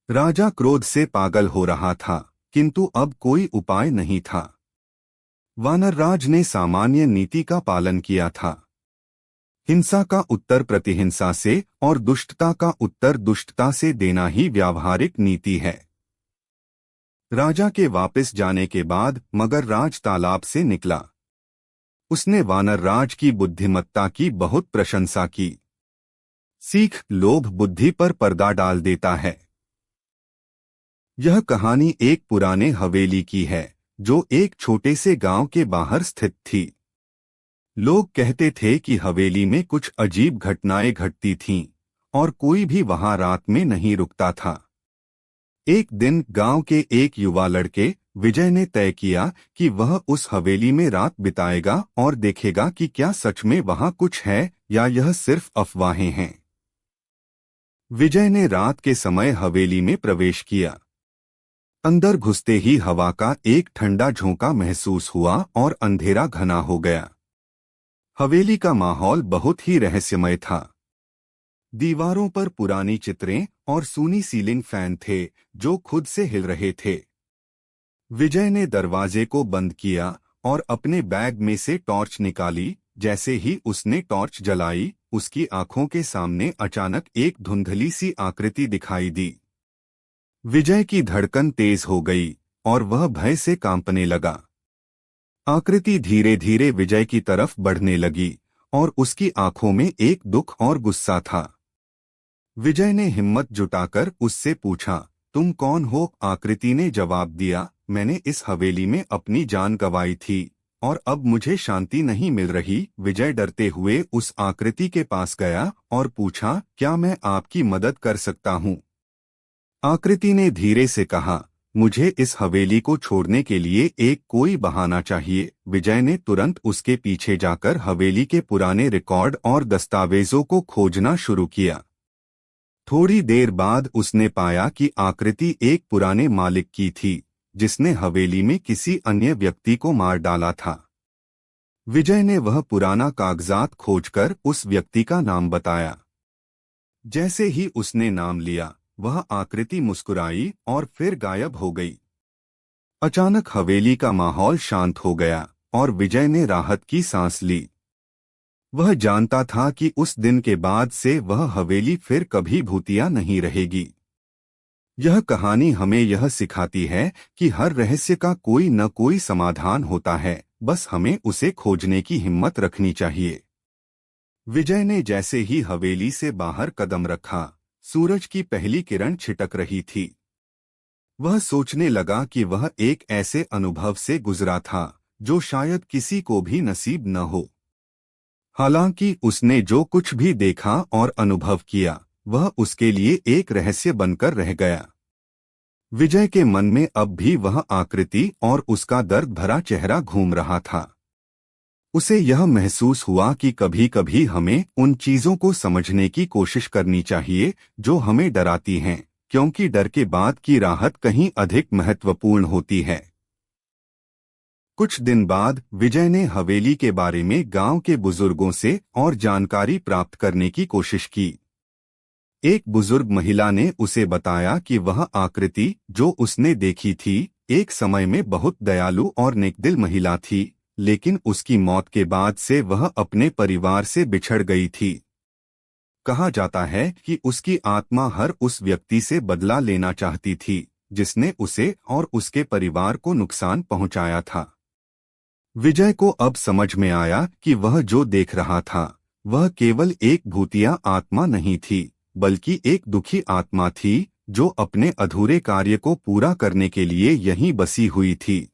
राजा क्रोध से पागल हो रहा था, किंतु अब कोई उपाय नहीं था। वानरराज ने सामान्य नीति का पालन किया था। हिंसा का उत्तर प्रतिहिंसा से और दुष्टता का उत्तर दुष्टता से देना ही व्यावहारिक नीति है। राजा के वापस जाने के बाद मगरराज तालाब से निकला। उसने वानरराज की बुद्धिमत्ता की बहुत प्रशंसा की। सीख, लोभ बुद्धि पर पर्दा डाल देता है। यह कहानी एक पुराने हवेली की है, जो एक छोटे से गांव के बाहर स्थित थी। लोग कहते थे कि हवेली में कुछ अजीब घटनाएं घटती थीं, और कोई भी वहां रात में नहीं रुकता था। एक दिन गांव के एक युवा लड़के विजय ने तय किया कि वह उस हवेली में रात बिताएगा और देखेगा कि क्या सच में वहां कुछ है या यह सिर्फ अफवाहें हैं। विजय ने रात के समय हवेली में प्रवेश किया। अंदर घुसते ही हवा का एक ठंडा झोंका महसूस हुआ और अंधेरा घना हो गया। हवेली का माहौल बहुत ही रहस्यमय था। दीवारों पर पुरानी चित्रें और सूनी सीलिंग फैन थे जो खुद से हिल रहे थे। विजय ने दरवाजे को बंद किया और अपने बैग में से टॉर्च निकाली। जैसे ही उसने टॉर्च जलाई, उसकी आंखों के सामने अचानक एक धुंधली सी आकृति दिखाई दी। विजय की धड़कन तेज हो गई और वह भय से कांपने लगा। आकृति धीरे धीरे विजय की तरफ बढ़ने लगी और उसकी आंखों में एक दुख और गुस्सा था। विजय ने हिम्मत जुटाकर उससे पूछा, तुम कौन हो? आकृति ने जवाब दिया, मैंने इस हवेली में अपनी जान गंवाई थी और अब मुझे शांति नहीं मिल रही। विजय डरते हुए उस आकृति के पास गया और पूछा, क्या मैं आपकी मदद कर सकता हूँ? आकृति ने धीरे से कहा, मुझे इस हवेली को छोड़ने के लिए एक कोई बहाना चाहिए। विजय ने तुरंत उसके पीछे जाकर हवेली के पुराने रिकॉर्ड और दस्तावेजों को खोजना शुरू किया। थोड़ी देर बाद उसने पाया कि आकृति एक पुराने मालिक की थी, जिसने हवेली में किसी अन्य व्यक्ति को मार डाला था। विजय ने वह पुराना कागजात खोजकर उस व्यक्ति का नाम बताया। जैसे ही उसने नाम लिया, वह आकृति मुस्कुराई और फिर गायब हो गई। अचानक हवेली का माहौल शांत हो गया और विजय ने राहत की सांस ली। वह जानता था कि उस दिन के बाद से वह हवेली फिर कभी भूतिया नहीं रहेगी। यह कहानी हमें यह सिखाती है कि हर रहस्य का कोई न कोई समाधान होता है, बस हमें उसे खोजने की हिम्मत रखनी चाहिए। विजय ने जैसे ही हवेली से बाहर कदम रखा, सूरज की पहली किरण छिटक रही थी। वह सोचने लगा कि वह एक ऐसे अनुभव से गुजरा था जो शायद किसी को भी नसीब न हो। हालांकि उसने जो कुछ भी देखा और अनुभव किया वह उसके लिए एक रहस्य बनकर रह गया। विजय के मन में अब भी वह आकृति और उसका दर्द भरा चेहरा घूम रहा था। उसे यह महसूस हुआ कि कभी-कभी हमें उन चीजों को समझने की कोशिश करनी चाहिए जो हमें डराती हैं, क्योंकि डर के बाद की राहत कहीं अधिक महत्वपूर्ण होती है। कुछ दिन बाद विजय ने हवेली के बारे में गांव के बुजुर्गों से और जानकारी प्राप्त करने की कोशिश की। एक बुजुर्ग महिला ने उसे बताया कि वह आकृति जो उसने देखी थी एक समय में बहुत दयालु और नेकदिल महिला थी, लेकिन उसकी मौत के बाद से वह अपने परिवार से बिछड़ गई थी। कहा जाता है कि उसकी आत्मा हर उस व्यक्ति से बदला लेना चाहती थी जिसने उसे और उसके परिवार को नुकसान पहुंचाया था। विजय को अब समझ में आया कि वह जो देख रहा था वह केवल एक भूतिया आत्मा नहीं थी, बल्कि एक दुखी आत्मा थी जो अपने अधूरे कार्य को पूरा करने के लिए यहीं बसी हुई थी।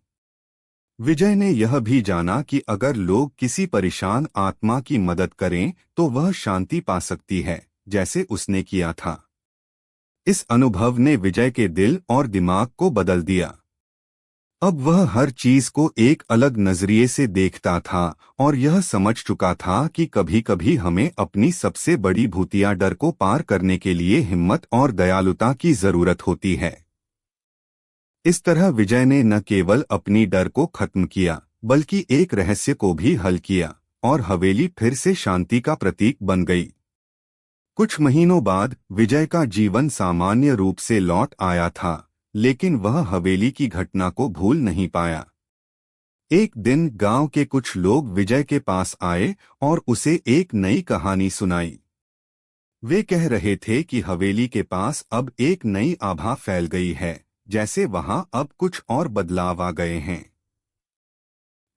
विजय ने यह भी जाना कि अगर लोग किसी परेशान आत्मा की मदद करें तो वह शांति पा सकती है, जैसे उसने किया था। इस अनुभव ने विजय के दिल और दिमाग को बदल दिया। अब वह हर चीज को एक अलग नजरिए से देखता था और यह समझ चुका था कि कभी-कभी हमें अपनी सबसे बड़ी भूतिया डर को पार करने के लिए हिम्मत और दयालुता की जरूरत होती है। इस तरह विजय ने न केवल अपनी डर को खत्म किया, बल्कि एक रहस्य को भी हल किया और हवेली फिर से शांति का प्रतीक बन गई। कुछ महीनों बाद विजय का जीवन सामान्य रूप से लौट आया था, लेकिन वह हवेली की घटना को भूल नहीं पाया। एक दिन गांव के कुछ लोग विजय के पास आए और उसे एक नई कहानी सुनाई। वे कह रहे थे कि हवेली के पास अब एक नई आभा फैल गई है, जैसे वहां अब कुछ और बदलाव आ गए हैं।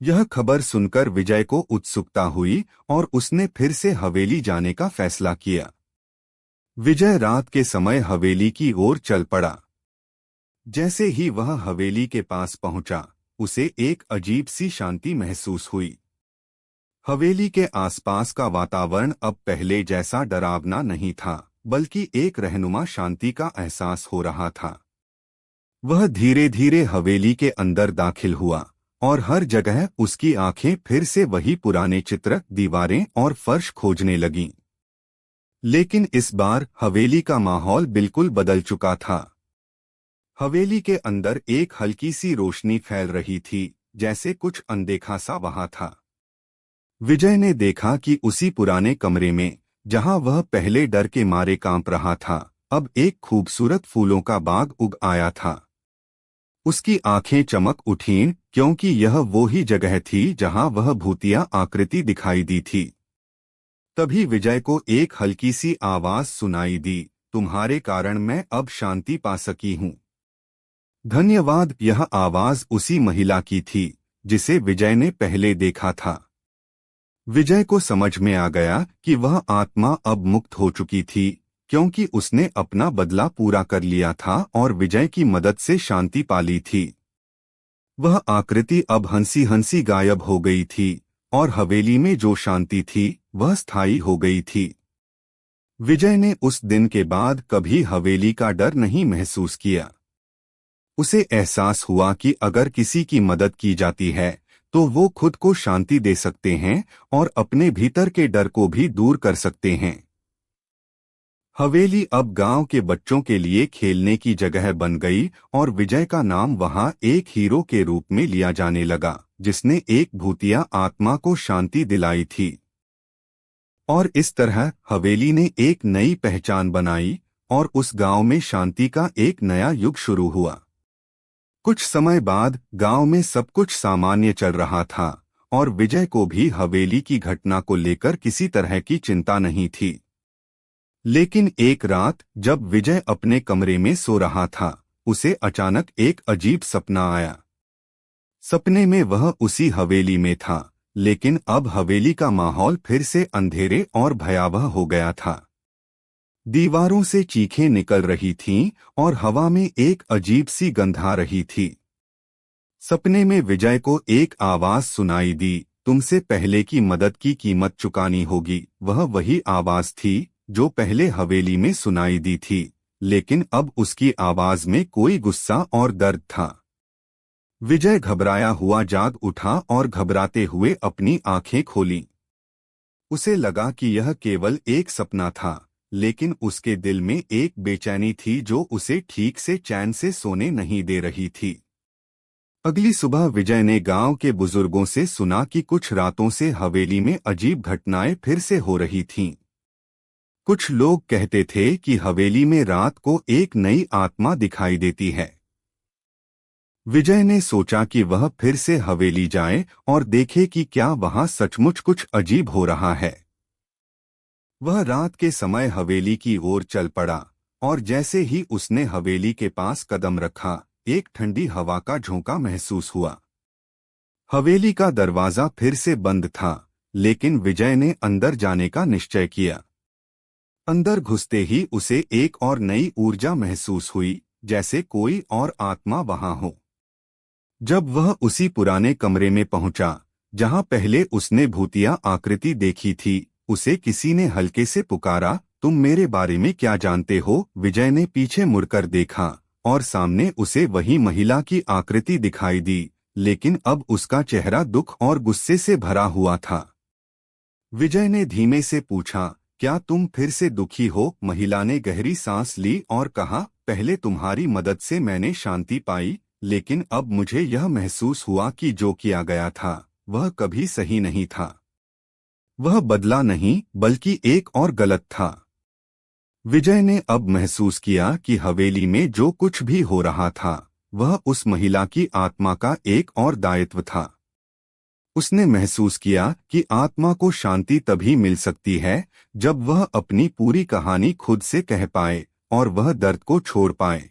यह खबर सुनकर विजय को उत्सुकता हुई और उसने फिर से हवेली जाने का फैसला किया। विजय रात के समय हवेली की ओर चल पड़ा। जैसे ही वह हवेली के पास पहुंचा, उसे एक अजीब सी शांति महसूस हुई। हवेली के आसपास का वातावरण अब पहले जैसा डरावना नहीं था, बल्कि एक रहनुमा शांति का एहसास हो रहा था। वह धीरे धीरे हवेली के अंदर दाखिल हुआ और हर जगह उसकी आंखें फिर से वही पुराने चित्र, दीवारें और फर्श खोजने लगीं। लेकिन इस बार हवेली का माहौल बिल्कुल बदल चुका था। हवेली के अंदर एक हल्की सी रोशनी फैल रही थी, जैसे कुछ अनदेखा सा वहां था। विजय ने देखा कि उसी पुराने कमरे में, जहां वह पहले डर के मारे कांप रहा था, अब एक खूबसूरत फूलों का बाग उग आया था। उसकी आंखें चमक उठीं, क्योंकि यह वो ही जगह थी जहां वह भूतिया आकृति दिखाई दी थी। तभी विजय को एक हल्की सी आवाज सुनाई दी, तुम्हारे कारण मैं अब शांति पा सकी हूं। धन्यवाद। यह आवाज उसी महिला की थी जिसे विजय ने पहले देखा था। विजय को समझ में आ गया कि वह आत्मा अब मुक्त हो चुकी थी, क्योंकि उसने अपना बदला पूरा कर लिया था और विजय की मदद से शांति पा ली थी। वह आकृति अब हंसी हंसी गायब हो गई थी और हवेली में जो शांति थी वह स्थायी हो गई थी। विजय ने उस दिन के बाद कभी हवेली का डर नहीं महसूस किया। उसे एहसास हुआ कि अगर किसी की मदद की जाती है तो वो खुद को शांति दे सकते हैं और अपने भीतर के डर को भी दूर कर सकते हैं। हवेली अब गांव के बच्चों के लिए खेलने की जगह बन गई और विजय का नाम वहां एक हीरो के रूप में लिया जाने लगा, जिसने एक भूतिया आत्मा को शांति दिलाई थी। और इस तरह हवेली ने एक नई पहचान बनाई और उस गांव में शांति का एक नया युग शुरू हुआ। कुछ समय बाद गांव में सब कुछ सामान्य चल रहा था और विजय को भी हवेली की घटना को लेकर किसी तरह की चिंता नहीं थी। लेकिन एक रात जब विजय अपने कमरे में सो रहा था, उसे अचानक एक अजीब सपना आया। सपने में वह उसी हवेली में था, लेकिन अब हवेली का माहौल फिर से अंधेरे और भयावह हो गया था। दीवारों से चीखें निकल रही थीं और हवा में एक अजीब सी गंध आ रही थी। सपने में विजय को एक आवाज सुनाई दी, तुमसे पहले की मदद की कीमत चुकानी होगी। वह वही आवाज थी जो पहले हवेली में सुनाई दी थी, लेकिन अब उसकी आवाज में कोई गुस्सा और दर्द था। विजय घबराया हुआ जाग उठा और घबराते हुए अपनी आंखें खोलीं। उसे लगा कि यह केवल एक सपना था, लेकिन उसके दिल में एक बेचैनी थी जो उसे ठीक से चैन से सोने नहीं दे रही थी। अगली सुबह विजय ने गांव के बुजुर्गों से सुना कि कुछ रातों से हवेली में अजीब घटनाएं फिर से हो रही थीं। कुछ लोग कहते थे कि हवेली में रात को एक नई आत्मा दिखाई देती है। विजय ने सोचा कि वह फिर से हवेली जाए और देखे कि क्या वहां सचमुच कुछ अजीब हो रहा है। वह रात के समय हवेली की ओर चल पड़ा और जैसे ही उसने हवेली के पास कदम रखा, एक ठंडी हवा का झोंका महसूस हुआ। हवेली का दरवाजा फिर से बंद था, लेकिन विजय ने अंदर जाने का निश्चय किया। अंदर घुसते ही उसे एक और नई ऊर्जा महसूस हुई, जैसे कोई और आत्मा वहां हो। जब वह उसी पुराने कमरे में पहुंचा जहां पहले उसने भूतिया आकृति देखी थी, उसे किसी ने हल्के से पुकारा, तुम मेरे बारे में क्या जानते हो? विजय ने पीछे मुड़कर देखा और सामने उसे वही महिला की आकृति दिखाई दी, लेकिन अब उसका चेहरा दुख और गुस्से से भरा हुआ था। विजय ने धीमे से पूछा, क्या तुम फिर से दुखी हो? महिला ने गहरी सांस ली और कहा, पहले तुम्हारी मदद से मैंने शांति पाई, लेकिन अब मुझे यह महसूस हुआ कि जो किया गया था वह कभी सही नहीं था। वह बदला नहीं, बल्कि एक और गलत था। विजय ने अब महसूस किया कि हवेली में जो कुछ भी हो रहा था वह उस महिला की आत्मा का एक और दायित्व था। उसने महसूस किया कि आत्मा को शांति तभी मिल सकती है जब वह अपनी पूरी कहानी खुद से कह पाए और वह दर्द को छोड़ पाए।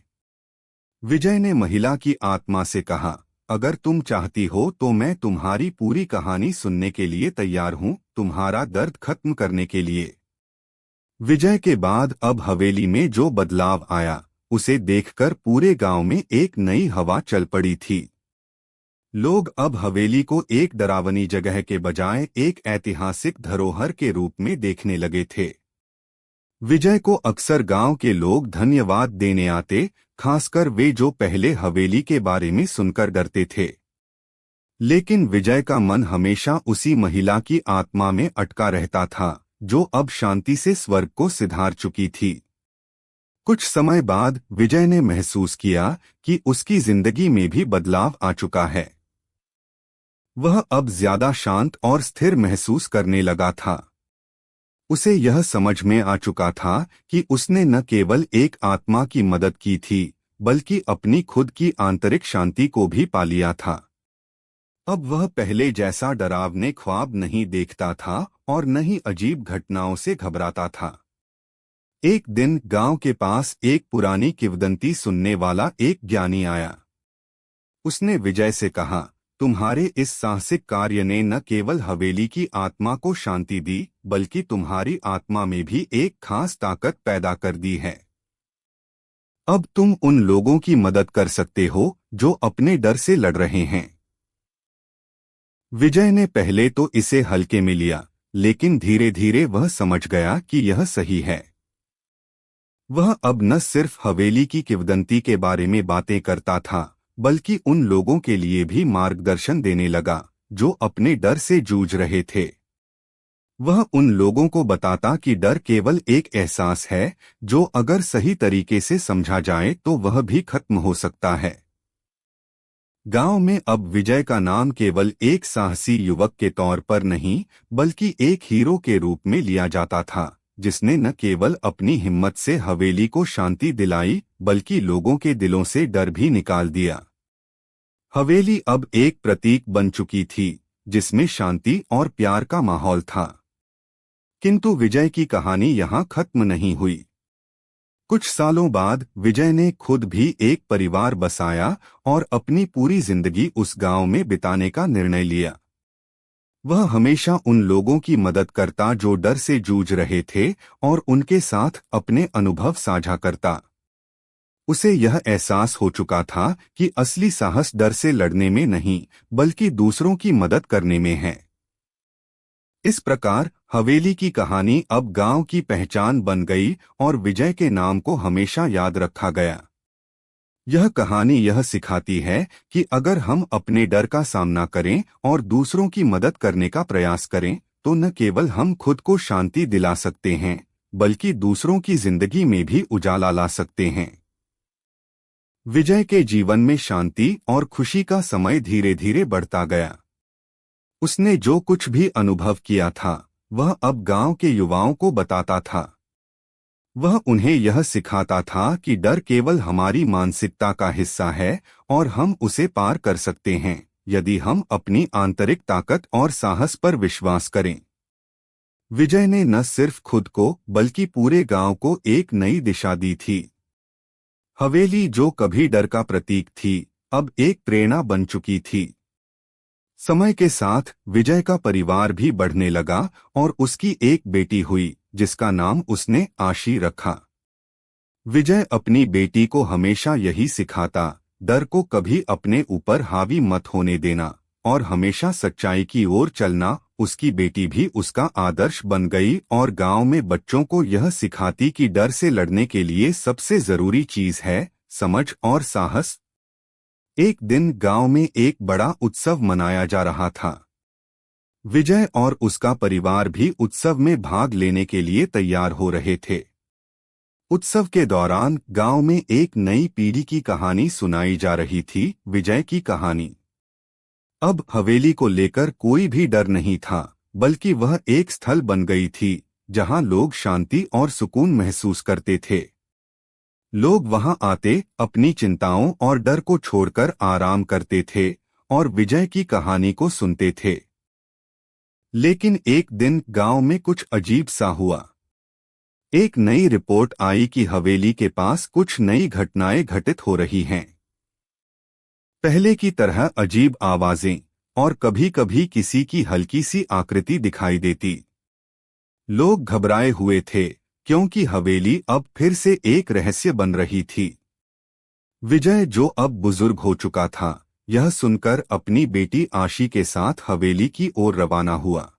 विजय ने महिला की आत्मा से कहा, अगर तुम चाहती हो तो मैं तुम्हारी पूरी कहानी सुनने के लिए तैयार हूँ, तुम्हारा दर्द खत्म करने के लिए। विजय के बाद अब हवेली में जो बदलाव आया, उसे देखकर पूरे गांव में एक नई हवा चल पड़ी थी। लोग अब हवेली को एक डरावनी जगह के बजाय एक ऐतिहासिक धरोहर के रूप में देखने लगे थे। विजय को अक्सर गांव के लोग धन्यवाद देने आते, खासकर वे जो पहले हवेली के बारे में सुनकर डरते थे। लेकिन विजय का मन हमेशा उसी महिला की आत्मा में अटका रहता था, जो अब शांति से स्वर्ग को सिधार चुकी थी। कुछ समय बाद विजय ने महसूस किया कि उसकी जिंदगी में भी बदलाव आ चुका है। वह अब ज्यादा शांत और स्थिर महसूस करने लगा था। उसे यह समझ में आ चुका था कि उसने न केवल एक आत्मा की मदद की थी, बल्कि अपनी खुद की आंतरिक शांति को भी पा लिया था। अब वह पहले जैसा डरावने ख्वाब नहीं देखता था और न ही अजीब घटनाओं से घबराता था। एक दिन गांव के पास एक पुरानी किंवदंती सुनने वाला एक ज्ञानी आया। उसने विजय से कहा, तुम्हारे इस साहसिक कार्य ने न केवल हवेली की आत्मा को शांति दी, बल्कि तुम्हारी आत्मा में भी एक खास ताकत पैदा कर दी है। अब तुम उन लोगों की मदद कर सकते हो जो अपने डर से लड़ रहे हैं। विजय ने पहले तो इसे हल्के में लिया, लेकिन धीरे धीरे वह समझ गया कि यह सही है। वह अब न सिर्फ हवेली की किंवदंती के बारे में बातें करता था, बल्कि उन लोगों के लिए भी मार्गदर्शन देने लगा जो अपने डर से जूझ रहे थे। वह उन लोगों को बताता कि डर केवल एक एहसास है जो अगर सही तरीके से समझा जाए तो वह भी खत्म हो सकता है। गांव में अब विजय का नाम केवल एक साहसी युवक के तौर पर नहीं, बल्कि एक हीरो के रूप में लिया जाता था, जिसने न केवल अपनी हिम्मत से हवेली को शांति दिलाई, बल्कि लोगों के दिलों से डर भी निकाल दिया। हवेली अब एक प्रतीक बन चुकी थी, जिसमें शांति और प्यार का माहौल था। किंतु विजय की कहानी यहाँ खत्म नहीं हुई। कुछ सालों बाद विजय ने खुद भी एक परिवार बसाया और अपनी पूरी जिंदगी उस गांव में बिताने का निर्णय लिया। वह हमेशा उन लोगों की मदद करता जो डर से जूझ रहे थे और उनके साथ अपने अनुभव साझा करता। उसे यह एहसास हो चुका था कि असली साहस डर से लड़ने में नहीं, बल्कि दूसरों की मदद करने में है। इस प्रकार हवेली की कहानी अब गांव की पहचान बन गई और विजय के नाम को हमेशा याद रखा गया। यह कहानी यह सिखाती है कि अगर हम अपने डर का सामना करें और दूसरों की मदद करने का प्रयास करें, तो न केवल हम खुद को शांति दिला सकते हैं, बल्कि दूसरों की जिंदगी में भी उजाला ला सकते हैं। विजय के जीवन में शांति और खुशी का समय धीरे धीरे बढ़ता गया। उसने जो कुछ भी अनुभव किया था, वह अब गांव के युवाओं को बताता था। वह उन्हें यह सिखाता था कि डर केवल हमारी मानसिकता का हिस्सा है और हम उसे पार कर सकते हैं, यदि हम अपनी आंतरिक ताकत और साहस पर विश्वास करें। विजय ने न सिर्फ खुद को बल्कि पूरे गांव को एक नई दिशा दी थी। हवेली जो कभी डर का प्रतीक थी, अब एक प्रेरणा बन चुकी थी। समय के साथ विजय का परिवार भी बढ़ने लगा और उसकी एक बेटी हुई, जिसका नाम उसने आशी रखा। विजय अपनी बेटी को हमेशा यही सिखाता, डर को कभी अपने ऊपर हावी मत होने देना और हमेशा सच्चाई की ओर चलना। उसकी बेटी भी उसका आदर्श बन गई और गांव में बच्चों को यह सिखाती कि डर से लड़ने के लिए सबसे जरूरी चीज है समझ और साहस। एक दिन गांव में एक बड़ा उत्सव मनाया जा रहा था। विजय और उसका परिवार भी उत्सव में भाग लेने के लिए तैयार हो रहे थे। उत्सव के दौरान गांव में एक नई पीढ़ी की कहानी सुनाई जा रही थी, विजय की कहानी। अब हवेली को लेकर कोई भी डर नहीं था, बल्कि वह एक स्थल बन गई थी जहां लोग शांति और सुकून महसूस करते थे। लोग वहां आते, अपनी चिंताओं और डर को छोड़कर आराम करते थे और विजय की कहानी को सुनते थे। लेकिन एक दिन गांव में कुछ अजीब सा हुआ। एक नई रिपोर्ट आई कि हवेली के पास कुछ नई घटनाएं घटित हो रही हैं। पहले की तरह अजीब आवाजें और कभी-कभी किसी की हल्की सी आकृति दिखाई देती। लोग घबराए हुए थे, क्योंकि हवेली अब फिर से एक रहस्य बन रही थी। विजय, जो अब बुजुर्ग हो चुका था, यह सुनकर अपनी बेटी आशी के साथ हवेली की ओर रवाना हुआ।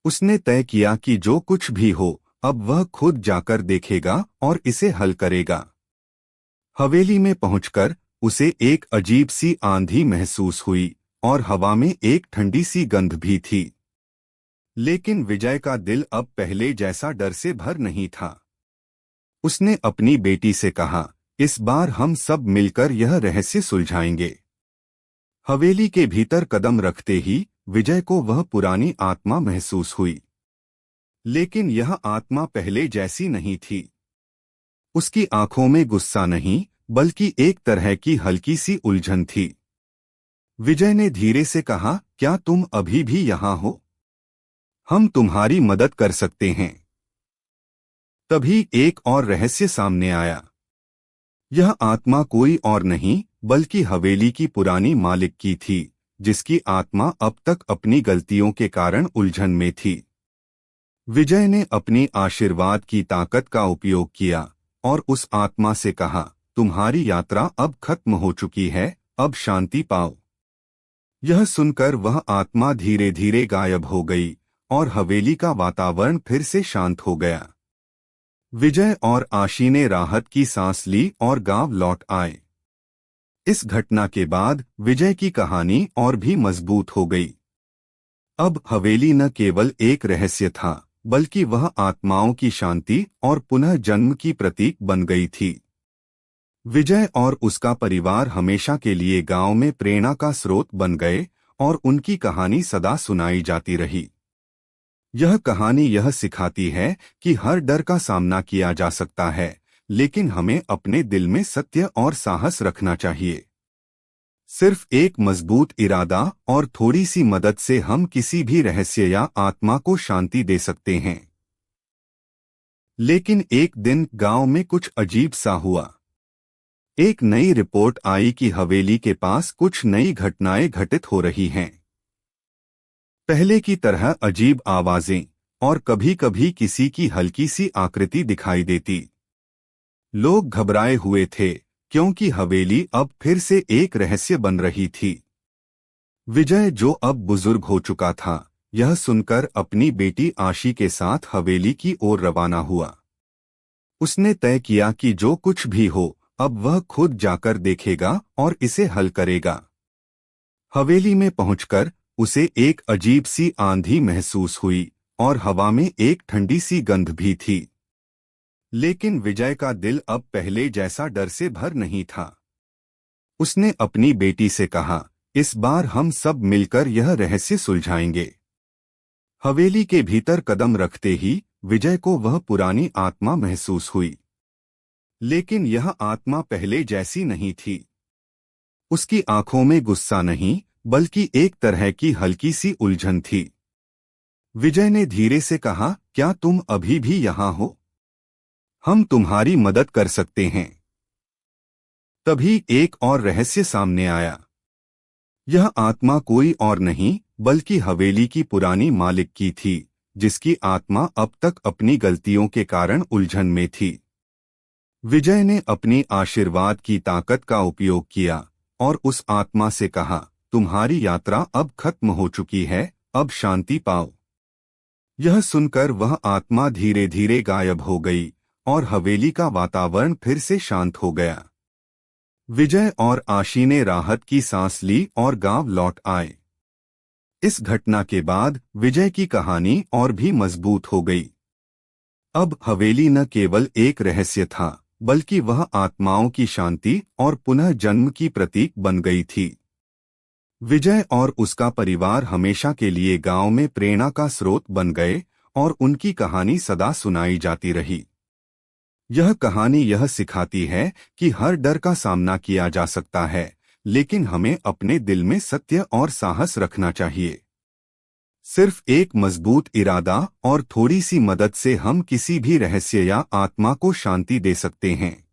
उसने तय किया कि जो कुछ भी हो, अब वह खुद जाकर देखेगा और इसे हल करेगा। हवेली में पहुंचकर उसे एक अजीब सी आंधी महसूस हुई और हवा में एक ठंडी सी गंध भी थी। लेकिन विजय का दिल अब पहले जैसा डर से भर नहीं था। उसने अपनी बेटी से कहा, इस बार हम सब मिलकर यह रहस्य सुलझाएंगे। हवेली के भीतर कदम रखते ही विजय को वह पुरानी आत्मा महसूस हुई। लेकिन यह आत्मा पहले जैसी नहीं थी। उसकी आंखों में गुस्सा नहीं, बल्कि एक तरह की हल्की सी उलझन थी। विजय ने धीरे से कहा, क्या तुम अभी भी यहाँ हो? हम तुम्हारी मदद कर सकते हैं। तभी एक और रहस्य सामने आया। यह आत्मा कोई और नहीं, बल्कि हवेली की पुरानी मालिक की थी, जिसकी आत्मा अब तक अपनी गलतियों के कारण उलझन में थी। विजय ने अपनी आशीर्वाद की ताकत का उपयोग किया और उस आत्मा से कहा, तुम्हारी यात्रा अब खत्म हो चुकी है, अब शांति पाओ। यह सुनकर वह आत्मा धीरे धीरे गायब हो गई और हवेली का वातावरण फिर से शांत हो गया। विजय और आशी ने राहत की सांस ली और गांव लौट आए। इस घटना के बाद विजय की कहानी और भी मजबूत हो गई। अब हवेली न केवल एक रहस्य था, बल्कि वह आत्माओं की शांति और पुनः जन्म की प्रतीक बन गई थी। विजय और उसका परिवार हमेशा के लिए गांव में प्रेरणा का स्रोत बन गए और उनकी कहानी सदा सुनाई जाती रही। यह कहानी यह सिखाती है कि हर डर का सामना किया जा सकता है, लेकिन हमें अपने दिल में सत्य और साहस रखना चाहिए। सिर्फ एक मजबूत इरादा और थोड़ी सी मदद से हम किसी भी रहस्य या आत्मा को शांति दे सकते हैं। लेकिन एक दिन गांव में कुछ अजीब सा हुआ। एक नई रिपोर्ट आई कि हवेली के पास कुछ नई घटनाएं घटित हो रही हैं। पहले की तरह अजीब आवाजें और कभी कभी किसी की हल्की सी आकृति दिखाई देती। लोग घबराए हुए थे क्योंकि हवेली अब फिर से एक रहस्य बन रही थी। विजय, जो अब बुजुर्ग हो चुका था, यह सुनकर अपनी बेटी आशी के साथ हवेली की ओर रवाना हुआ। उसने तय किया कि जो कुछ भी हो, अब वह खुद जाकर देखेगा और इसे हल करेगा। हवेली में पहुंचकर उसे एक अजीब सी आंधी महसूस हुई और हवा में एक ठंडी सी गंध भी थी। लेकिन विजय का दिल अब पहले जैसा डर से भर नहीं था। उसने अपनी बेटी से कहा, इस बार हम सब मिलकर यह रहस्य सुलझाएंगे। हवेली के भीतर कदम रखते ही विजय को वह पुरानी आत्मा महसूस हुई। लेकिन यह आत्मा पहले जैसी नहीं थी। उसकी आंखों में गुस्सा नहीं, बल्कि एक तरह की हल्की सी उलझन थी। विजय ने धीरे से कहा, क्या तुम अभी भी यहाँ हो? हम तुम्हारी मदद कर सकते हैं। तभी एक और रहस्य सामने आया। यह आत्मा कोई और नहीं बल्कि हवेली की पुरानी मालिक की थी, जिसकी आत्मा अब तक अपनी गलतियों के कारण उलझन में थी। विजय ने अपनी आशीर्वाद की ताकत का उपयोग किया और उस आत्मा से कहा, तुम्हारी यात्रा अब खत्म हो चुकी है, अब शांति पाओ। यह सुनकर वह आत्मा धीरे धीरे गायब हो गई और हवेली का वातावरण फिर से शांत हो गया। विजय और आशी ने राहत की सांस ली और गांव लौट आए। इस घटना के बाद विजय की कहानी और भी मजबूत हो गई। अब हवेली न केवल एक रहस्य था, बल्कि वह आत्माओं की शांति और पुनः जन्म की प्रतीक बन गई थी। विजय और उसका परिवार हमेशा के लिए गांव में प्रेरणा का स्रोत बन गए और उनकी कहानी सदा सुनाई जाती रही। यह कहानी यह सिखाती है कि हर डर का सामना किया जा सकता है, लेकिन हमें अपने दिल में सत्य और साहस रखना चाहिए। सिर्फ एक मजबूत इरादा और थोड़ी सी मदद से हम किसी भी रहस्य या आत्मा को शांति दे सकते हैं।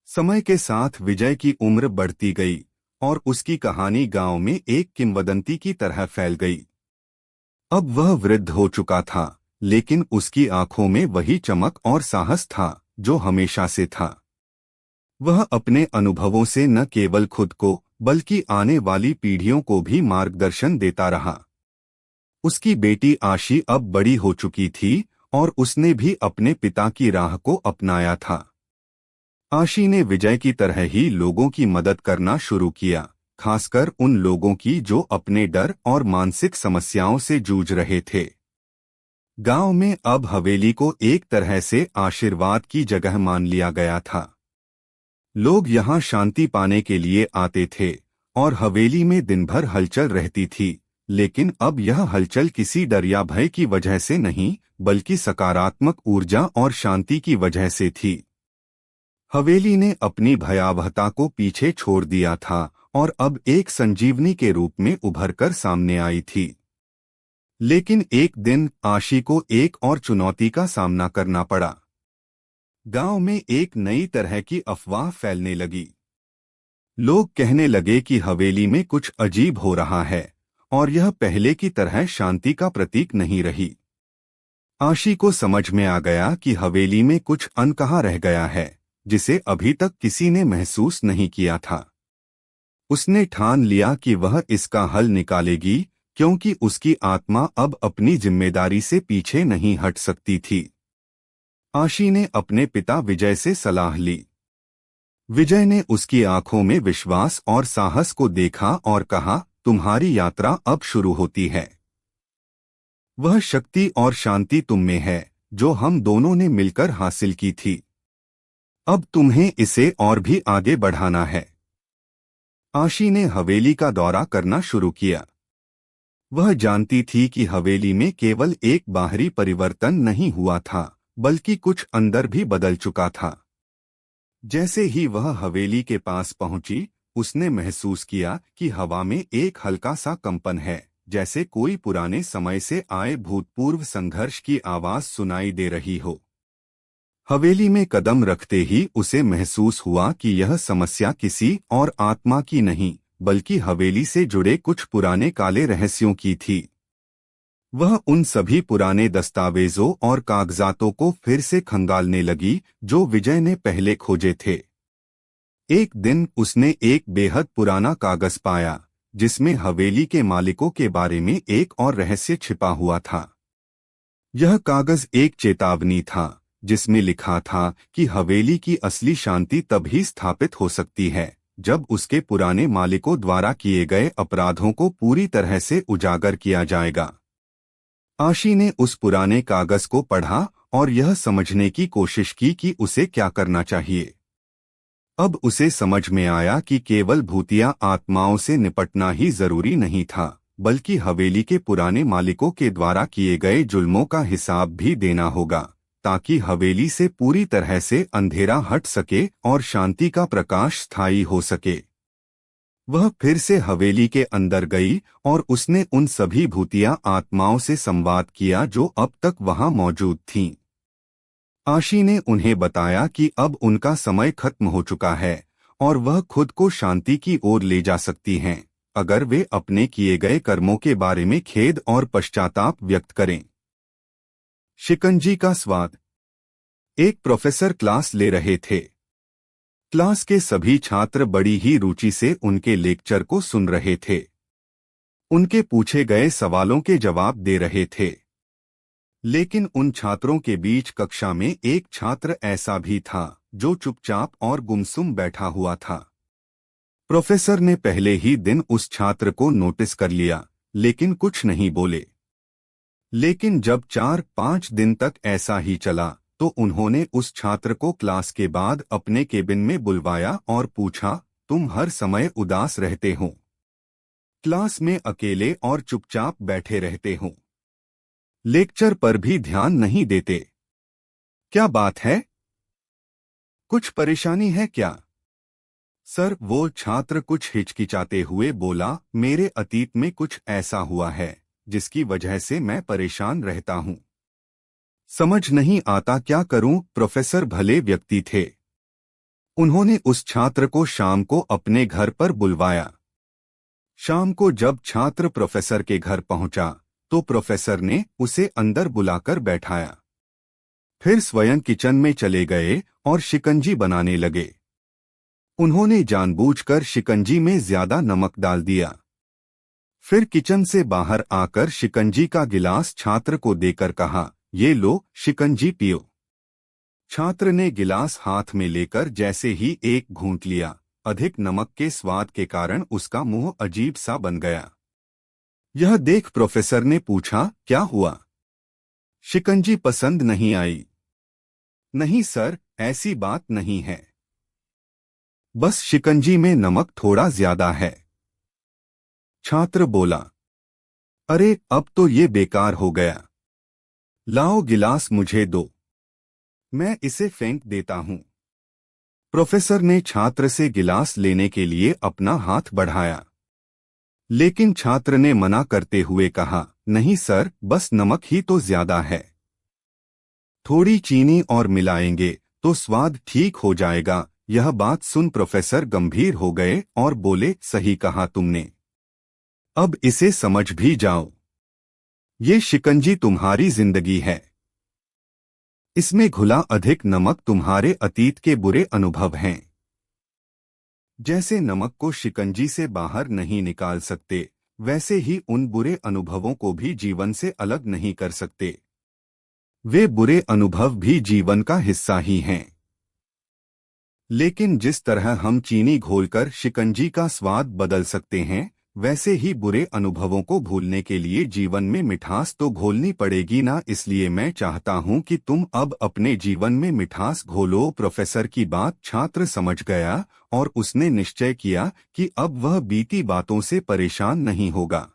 समय के साथ विजय की उम्र बढ़ती गई और उसकी कहानी गांव में एक किंवदंती की तरह फैल गई। अब वह वृद्ध हो चुका था, लेकिन उसकी आंखों में वही चमक और साहस था जो हमेशा से था। वह अपने अनुभवों से न केवल खुद को बल्कि आने वाली पीढ़ियों को भी मार्गदर्शन देता रहा। उसकी बेटी आशी अब बड़ी हो चुकी थी और उसने भी अपने पिता की राह को अपनाया था। आशी ने विजय की तरह ही लोगों की मदद करना शुरू किया, खासकर उन लोगों की जो अपने डर और मानसिक समस्याओं से जूझ रहे थे। गांव में अब हवेली को एक तरह से आशीर्वाद की जगह मान लिया गया था। लोग यहाँ शांति पाने के लिए आते थे और हवेली में दिन भर हलचल रहती थी, लेकिन अब यह हलचल किसी डर या भय की वजह से नहीं, बल्कि सकारात्मक ऊर्जा और शांति की वजह से थी। हवेली ने अपनी भयावहता को पीछे छोड़ दिया था और अब एक संजीवनी के रूप में उभरकर सामने आई थी। लेकिन एक दिन आशी को एक और चुनौती का सामना करना पड़ा। गांव में एक नई तरह की अफवाह फैलने लगी। लोग कहने लगे कि हवेली में कुछ अजीब हो रहा है और यह पहले की तरह शांति का प्रतीक नहीं रही। आशी को समझ में आ गया कि हवेली में कुछ अनकहा रह गया है, जिसे अभी तक किसी ने महसूस नहीं किया था। उसने ठान लिया कि वह इसका हल निकालेगी, क्योंकि उसकी आत्मा अब अपनी जिम्मेदारी से पीछे नहीं हट सकती थी। आशी ने अपने पिता विजय से सलाह ली। विजय ने उसकी आंखों में विश्वास और साहस को देखा और कहा, तुम्हारी यात्रा अब शुरू होती है। वह शक्ति और शांति तुम में है जो हम दोनों ने मिलकर हासिल की थी। अब तुम्हें इसे और भी आगे बढ़ाना है। आशी ने हवेली का दौरा करना शुरू किया। वह जानती थी कि हवेली में केवल एक बाहरी परिवर्तन नहीं हुआ था, बल्कि कुछ अंदर भी बदल चुका था। जैसे ही वह हवेली के पास पहुंची, उसने महसूस किया कि हवा में एक हल्का सा कंपन है, जैसे कोई पुराने समय से आए भूतपूर्व संघर्ष की आवाज सुनाई दे रही हो। हवेली में कदम रखते ही उसे महसूस हुआ कि यह समस्या किसी और आत्मा की नहीं, बल्कि हवेली से जुड़े कुछ पुराने काले रहस्यों की थी। वह उन सभी पुराने दस्तावेजों और कागजातों को फिर से खंगालने लगी जो विजय ने पहले खोजे थे। एक दिन उसने एक बेहद पुराना कागज पाया जिसमें हवेली के मालिकों के बारे में एक और रहस्य छिपा हुआ था। यह कागज एक चेतावनी था जिसमें लिखा था कि हवेली की असली शांति तभी स्थापित हो सकती है जब उसके पुराने मालिकों द्वारा किए गए अपराधों को पूरी तरह से उजागर किया जाएगा। आशी ने उस पुराने कागज को पढ़ा और यह समझने की कोशिश की कि उसे क्या करना चाहिए। अब उसे समझ में आया कि केवल भूतिया आत्माओं से निपटना ही जरूरी नहीं था, बल्कि हवेली के पुराने मालिकों के द्वारा किए गए जुल्मों का हिसाब भी देना होगा, ताकि हवेली से पूरी तरह से अंधेरा हट सके और शांति का प्रकाश स्थायी हो सके। वह फिर से हवेली के अंदर गई और उसने उन सभी भूतिया आत्माओं से संवाद किया जो अब तक वहां मौजूद थीं। आशी ने उन्हें बताया कि अब उनका समय खत्म हो चुका है और वह खुद को शांति की ओर ले जा सकती हैं, अगर वे अपने किए गए कर्मों के बारे में खेद और पश्चाताप व्यक्त करें। शिकंजी का स्वाद। एक प्रोफेसर क्लास ले रहे थे। क्लास के सभी छात्र बड़ी ही रुचि से उनके लेक्चर को सुन रहे थे। उनके पूछे गए सवालों के जवाब दे रहे थे। लेकिन उन छात्रों के बीच कक्षा में एक छात्र ऐसा भी था जो चुपचाप और गुमसुम बैठा हुआ था। प्रोफेसर ने पहले ही दिन उस छात्र को नोटिस कर लिया, लेकिन कुछ नहीं बोले। लेकिन जब 4-5 दिन तक ऐसा ही चला तो उन्होंने उस छात्र को क्लास के बाद अपने केबिन में बुलवाया और पूछा, तुम हर समय उदास रहते हो? क्लास में अकेले और चुपचाप बैठे रहते हो? लेक्चर पर भी ध्यान नहीं देते? क्या बात है? कुछ परेशानी है क्या? सर, वो छात्र कुछ हिचकिचाते हुए बोला, मेरे अतीत में कुछ ऐसा हुआ है जिसकी वजह से मैं परेशान रहता हूं। समझ नहीं आता क्या करूं। प्रोफेसर भले व्यक्ति थे। उन्होंने उस छात्र को शाम को अपने घर पर बुलवाया। शाम को जब छात्र प्रोफेसर के घर पहुंचा तो प्रोफेसर ने उसे अंदर बुलाकर बैठाया। फिर स्वयं किचन में चले गए और शिकंजी बनाने लगे। उन्होंने जानबूझकर शिकंजी में ज्यादा नमक डाल दिया। फिर किचन से बाहर आकर शिकंजी का गिलास छात्र को देकर कहा, ये लो शिकंजी पियो। छात्र ने गिलास हाथ में लेकर जैसे ही एक घूंट लिया, अधिक नमक के स्वाद के कारण उसका मुंह अजीब सा बन गया। यह देख प्रोफेसर ने पूछा, क्या हुआ? शिकंजी पसंद नहीं आई? नहीं सर, ऐसी बात नहीं है। बस शिकंजी में नमक थोड़ा ज्यादा है। छात्र बोला, अरे अब तो ये बेकार हो गया। लाओ गिलास मुझे दो, मैं इसे फेंक देता हूं। प्रोफेसर ने छात्र से गिलास लेने के लिए अपना हाथ बढ़ाया, लेकिन छात्र ने मना करते हुए कहा, नहीं सर, बस नमक ही तो ज्यादा है। थोड़ी चीनी और मिलाएंगे तो स्वाद ठीक हो जाएगा। यह बात सुन प्रोफेसर गंभीर हो गए और बोले, सही कहा तुमने। अब इसे समझ भी जाओ। ये शिकंजी तुम्हारी जिंदगी है। इसमें घुला अधिक नमक तुम्हारे अतीत के बुरे अनुभव हैं। जैसे नमक को शिकंजी से बाहर नहीं निकाल सकते, वैसे ही उन बुरे अनुभवों को भी जीवन से अलग नहीं कर सकते। वे बुरे अनुभव भी जीवन का हिस्सा ही हैं। लेकिन जिस तरह हम चीनी घोलकर शिकंजी का स्वाद बदल सकते हैं, वैसे ही बुरे अनुभवों को भूलने के लिए जीवन में मिठास तो घोलनी पड़ेगी ना। इसलिए मैं चाहता हूं कि तुम अब अपने जीवन में मिठास घोलो। प्रोफेसर की बात छात्र समझ गया और उसने निश्चय किया कि अब वह बीती बातों से परेशान नहीं होगा।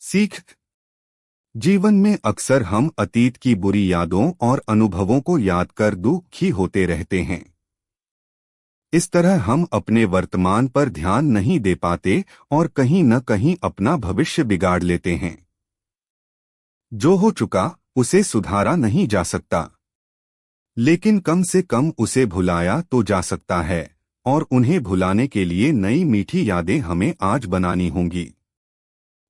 सीख। जीवन में अक्सर हम अतीत की बुरी यादों और अनुभवों को याद कर दुखी होते रहते हैं। इस तरह हम अपने वर्तमान पर ध्यान नहीं दे पाते और कहीं न कहीं अपना भविष्य बिगाड़ लेते हैं। जो हो चुका उसे सुधारा नहीं जा सकता, लेकिन कम से कम उसे भुलाया तो जा सकता है। और उन्हें भुलाने के लिए नई मीठी यादें हमें आज बनानी होंगी।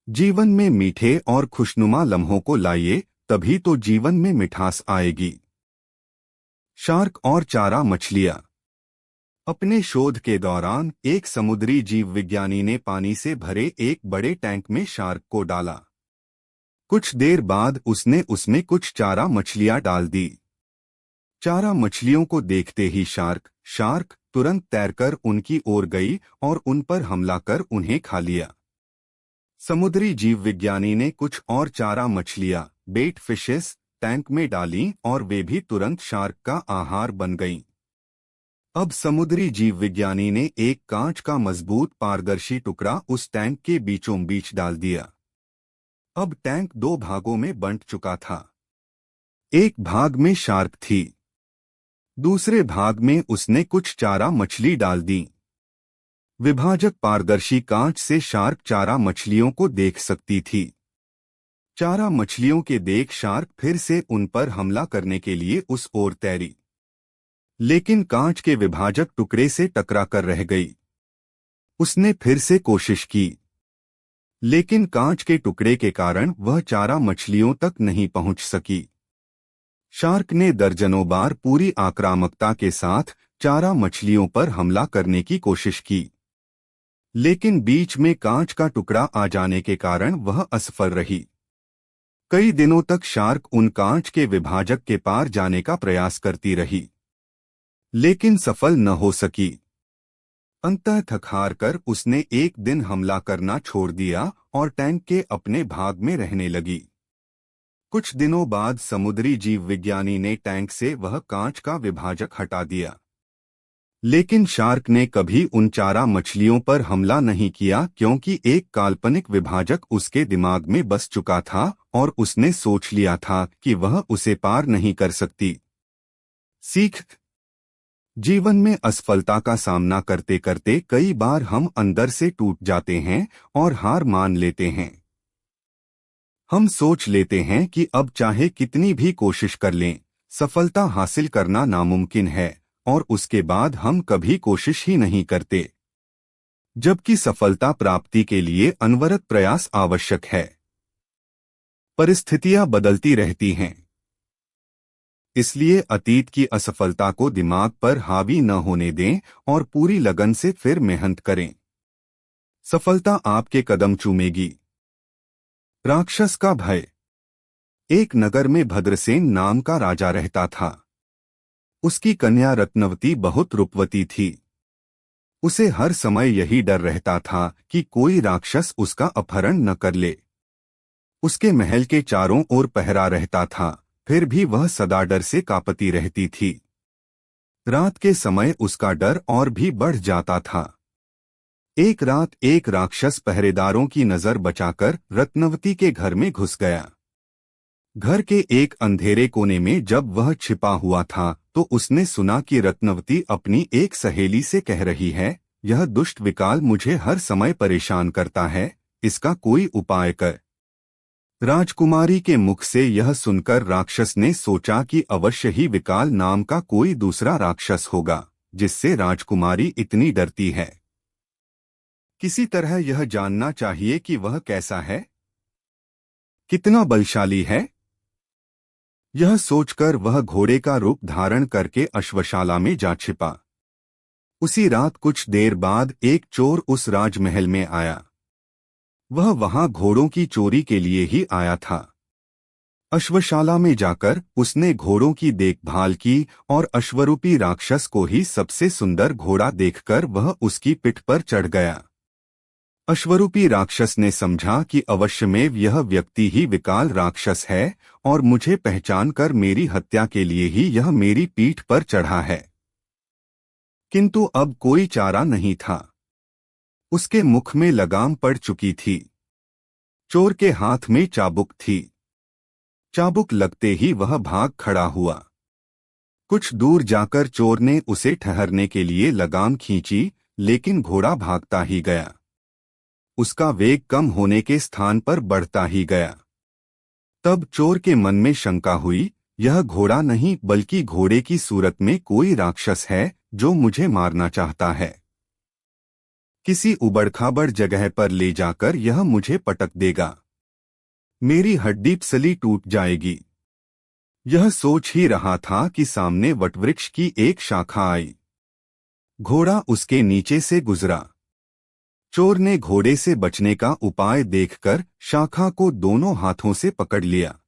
जीवन में मीठे और खुशनुमा लम्हों को लाइए, तभी तो जीवन में मिठास आएगी। शार्क और चारा मछलियां। अपने शोध के दौरान एक समुद्री जीव विज्ञानी ने पानी से भरे एक बड़े टैंक में शार्क को डाला। कुछ देर बाद उसने उसमें कुछ चारा मछलियां डाल दी। चारा मछलियों को देखते ही शार्क तुरंत तैरकर उनकी ओर गई और उन पर हमला कर उन्हें खा लिया। समुद्री जीव विज्ञानी ने कुछ और चारा मछलियां, बेट फिशेस, टैंक में डालीं और वे भी तुरंत शार्क का आहार बन गईं। अब समुद्री जीव विज्ञानी ने एक कांच का मजबूत पारदर्शी टुकड़ा उस टैंक के बीचों बीच डाल दिया। अब टैंक दो भागों में बंट चुका था। एक भाग में शार्क थी, दूसरे भाग में उसने कुछ चारा मछली डाल दी। विभाजक पारदर्शी कांच से शार्क चारा मछलियों को देख सकती थी। चारा मछलियों के देख शार्क फिर से उन पर हमला करने के लिए उस ओर तैरी, लेकिन कांच के विभाजक टुकड़े से टकरा कर रह गई। उसने फिर से कोशिश की, लेकिन कांच के टुकड़े के कारण वह चारा मछलियों तक नहीं पहुंच सकी। शार्क ने दर्जनों बार पूरी आक्रामकता के साथ चारा मछलियों पर हमला करने की कोशिश की, लेकिन बीच में कांच का टुकड़ा आ जाने के कारण वह असफल रही। कई दिनों तक शार्क उन कांच के विभाजक के पार जाने का प्रयास करती रही, लेकिन सफल न हो सकी। अंततः थक हार कर उसने एक दिन हमला करना छोड़ दिया और टैंक के अपने भाग में रहने लगी। कुछ दिनों बाद समुद्री जीव विज्ञानी ने टैंक से वह कांच का विभाजक हटा दिया, लेकिन शार्क ने कभी उन चारा मछलियों पर हमला नहीं किया, क्योंकि एक काल्पनिक विभाजक उसके दिमाग में बस चुका था और उसने सोच लिया था कि वह उसे पार नहीं कर सकती। सीख। जीवन में असफलता का सामना करते करते कई बार हम अंदर से टूट जाते हैं और हार मान लेते हैं। हम सोच लेते हैं कि अब चाहे कितनी भी कोशिश कर लें, सफलता हासिल करना नामुमकिन है, और उसके बाद हम कभी कोशिश ही नहीं करते, जबकि सफलता प्राप्ति के लिए अनवरत प्रयास आवश्यक है। परिस्थितियां बदलती रहती हैं, इसलिए अतीत की असफलता को दिमाग पर हावी न होने दें और पूरी लगन से फिर मेहनत करें। सफलता आपके कदम चूमेगी। राक्षस का भय। एक नगर में भद्रसेन नाम का राजा रहता था। उसकी कन्या रत्नवती बहुत रूपवती थी। उसे हर समय यही डर रहता था कि कोई राक्षस उसका अपहरण न कर ले। उसके महल के चारों ओर पहरा रहता था, फिर भी वह सदा डर से कांपती रहती थी। रात के समय उसका डर और भी बढ़ जाता था। एक रात एक राक्षस पहरेदारों की नजर बचाकर रत्नवती के घर में घुस गया। घर के एक अंधेरे कोने में जब वह छिपा हुआ था तो उसने सुना कि रत्नवती अपनी एक सहेली से कह रही है, यह दुष्ट विकाल मुझे हर समय परेशान करता है, इसका कोई उपाय कर। राजकुमारी के मुख से यह सुनकर राक्षस ने सोचा कि अवश्य ही विकाल नाम का कोई दूसरा राक्षस होगा, जिससे राजकुमारी इतनी डरती है। किसी तरह यह जानना चाहिए कि वह कैसा है, कितना बलशाली है। यह सोचकर वह घोड़े का रूप धारण करके अश्वशाला में जा छिपा। उसी रात कुछ देर बाद एक चोर उस राजमहल में आया। वह वहां घोड़ों की चोरी के लिए ही आया था। अश्वशाला में जाकर उसने घोड़ों की देखभाल की और अश्वरूपी राक्षस को ही सबसे सुंदर घोड़ा देखकर वह उसकी पिठ पर चढ़ गया। अश्वरूपी राक्षस ने समझा कि अवश्यमेव यह व्यक्ति ही विकाल राक्षस है और मुझे पहचान कर मेरी हत्या के लिए ही यह मेरी पीठ पर चढ़ा है। किंतु अब कोई चारा नहीं था। उसके मुख में लगाम पड़ चुकी थी। चोर के हाथ में चाबुक थी। चाबुक लगते ही वह भाग खड़ा हुआ। कुछ दूर जाकर चोर ने उसे ठहरने के लिए लगाम खींची, लेकिन घोड़ा भागता ही गया। उसका वेग कम होने के स्थान पर बढ़ता ही गया। तब चोर के मन में शंका हुई, यह घोड़ा नहीं बल्कि घोड़े की सूरत में कोई राक्षस है जो मुझे मारना चाहता है। किसी उबड़खाबड़ जगह पर ले जाकर यह मुझे पटक देगा। मेरी हड्डी पसली टूट जाएगी। यह सोच ही रहा था कि सामने वटवृक्ष की एक शाखा आई। घोड़ा उसके नीचे से गुजरा। चोर ने घोड़े से बचने का उपाय देखकर शाखा को दोनों हाथों से पकड़ लिया।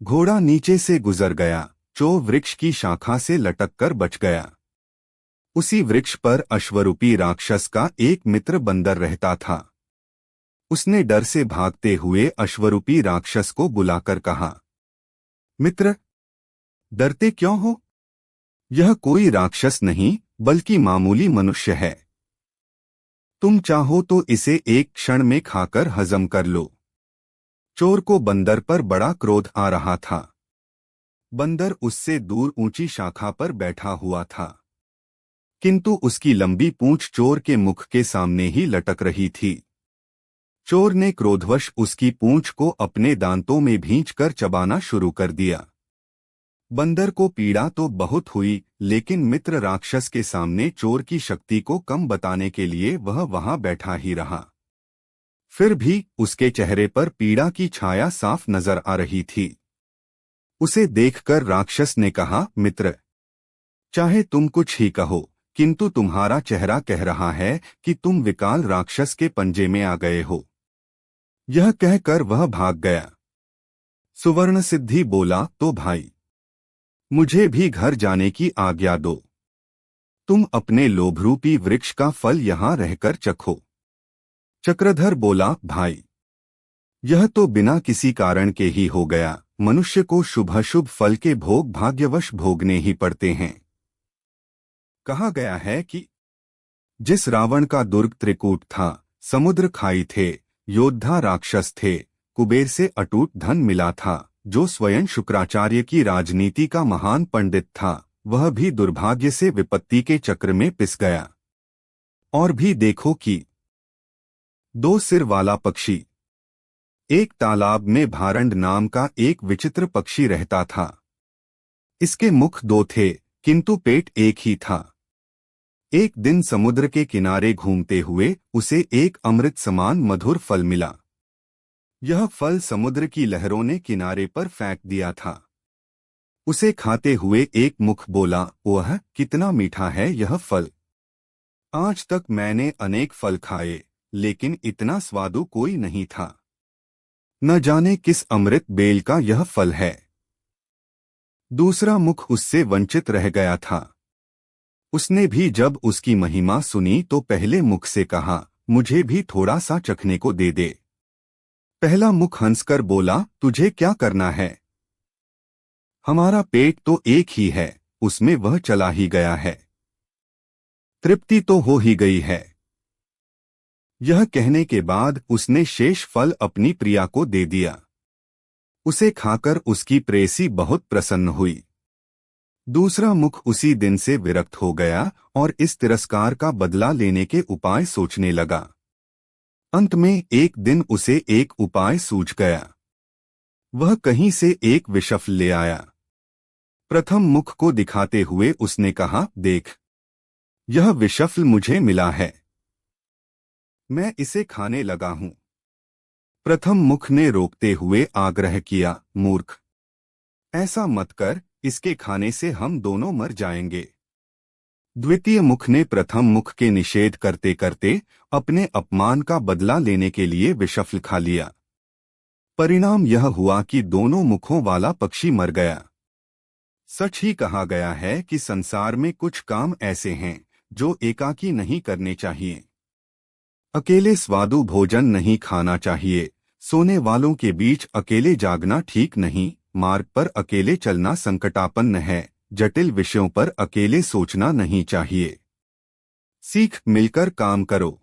घोड़ा नीचे से गुजर गया। चोर वृक्ष की शाखा से लटककर बच गया। उसी वृक्ष पर अश्वरूपी राक्षस का एक मित्र बंदर रहता था। उसने डर से भागते हुए अश्वरूपी राक्षस को बुलाकर कहा, मित्र, डरते क्यों हो? यह कोई राक्षस नहीं बल्कि मामूली मनुष्य है। तुम चाहो तो इसे एक क्षण में खाकर हजम कर लो। चोर को बंदर पर बड़ा क्रोध आ रहा था। बंदर उससे दूर ऊंची शाखा पर बैठा हुआ था, किंतु उसकी लंबी पूंछ चोर के मुख के सामने ही लटक रही थी। चोर ने क्रोधवश उसकी पूंछ को अपने दांतों में भींचकर चबाना शुरू कर दिया। बंदर को पीड़ा तो बहुत हुई, लेकिन मित्र राक्षस के सामने चोर की शक्ति को कम बताने के लिए वह वहां बैठा ही रहा। फिर भी उसके चेहरे पर पीड़ा की छाया साफ नजर आ रही थी। उसे देखकर राक्षस ने कहा, मित्र, चाहे तुम कुछ ही कहो, किंतु तुम्हारा चेहरा कह रहा है कि तुम विकाल राक्षस के पंजे में आ गए हो। यह कहकर वह भाग गया। सुवर्ण सिद्धि बोला, तो भाई, मुझे भी घर जाने की आज्ञा दो। तुम अपने लोभरूपी वृक्ष का फल यहां रहकर चखो। चक्रधर बोला, भाई, यह तो बिना किसी कारण के ही हो गया। मनुष्य को शुभ फल के भोग भाग्यवश भोगने ही पड़ते हैं। कहा गया है कि जिस रावण का दुर्ग त्रिकूट था, समुद्र खाई थे, योद्धा राक्षस थे, कुबेर से अटूट धन मिला था, जो स्वयं शुक्राचार्य की राजनीति का महान पंडित था, वह भी दुर्भाग्य से विपत्ति के चक्र में पिस गया। और भी देखो कि दो सिर वाला पक्षी। एक तालाब में भारंड नाम का एक विचित्र पक्षी रहता था। इसके मुख दो थे, किंतु पेट एक ही था। एक दिन समुद्र के किनारे घूमते हुए उसे एक अमृत समान मधुर फल मिला। यह फल समुद्र की लहरों ने किनारे पर फेंक दिया था। उसे खाते हुए एक मुख बोला, वह कितना मीठा है यह फल। आज तक मैंने अनेक फल खाए, लेकिन इतना स्वादु कोई नहीं था। न जाने किस अमृत बेल का यह फल है। दूसरा मुख उससे वंचित रह गया था। उसने भी जब उसकी महिमा सुनी तो पहले मुख से कहा, मुझे भी थोड़ा सा चखने को दे दे। पहला मुख हंसकर बोला, तुझे क्या करना है? हमारा पेट तो एक ही है, उसमें वह चला ही गया है। तृप्ति तो हो ही गई है। यह कहने के बाद उसने शेष फल अपनी प्रिया को दे दिया। उसे खाकर उसकी प्रेयसी बहुत प्रसन्न हुई। दूसरा मुख उसी दिन से विरक्त हो गया और इस तिरस्कार का बदला लेने के उपाय सोचने लगा। अंत में एक दिन उसे एक उपाय सूझ गया। वह कहीं से एक विषफल ले आया। प्रथम मुख को दिखाते हुए उसने कहा, देख, यह विषफल मुझे मिला है, मैं इसे खाने लगा हूं। प्रथम मुख ने रोकते हुए आग्रह किया, मूर्ख, ऐसा मत कर, इसके खाने से हम दोनों मर जाएंगे। द्वितीय मुख ने प्रथम मुख के निषेध करते करते अपने अपमान का बदला लेने के लिए विषफल खा लिया। परिणाम यह हुआ कि दोनों मुखों वाला पक्षी मर गया। सच ही कहा गया है कि संसार में कुछ काम ऐसे हैं जो एकाकी नहीं करने चाहिए। अकेले स्वादु भोजन नहीं खाना चाहिए। सोने वालों के बीच अकेले जागना ठीक नहीं। मार्ग पर अकेले चलना संकटापन्न है। जटिल विषयों पर अकेले सोचना नहीं चाहिए। सीख मिलकर काम करो।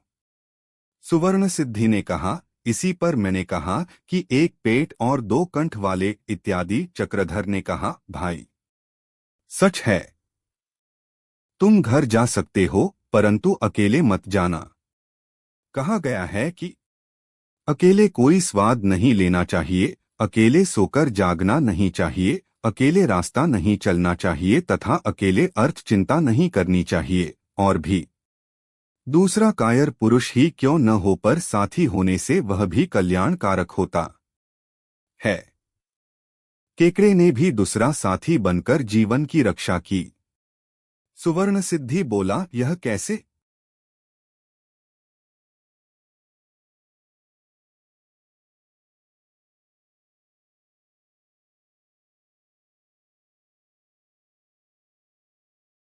सुवर्ण सिद्धि ने कहा, इसी पर मैंने कहा कि एक पेट और दो कंठ वाले इत्यादि। चक्रधर ने कहा, भाई, सच है। तुम घर जा सकते हो, परंतु अकेले मत जाना। कहा गया है कि अकेले कोई स्वाद नहीं लेना चाहिए, अकेले सोकर जागना नहीं चाहिए अकेले रास्ता नहीं चलना चाहिए तथा अकेले अर्थ चिंता नहीं करनी चाहिए। और भी दूसरा, कायर पुरुष ही क्यों न हो पर साथी होने से वह भी कल्याणकारक होता है। केकड़े ने भी दूसरा साथी बनकर जीवन की रक्षा की। सुवर्ण सिद्धि बोला, यह कैसे?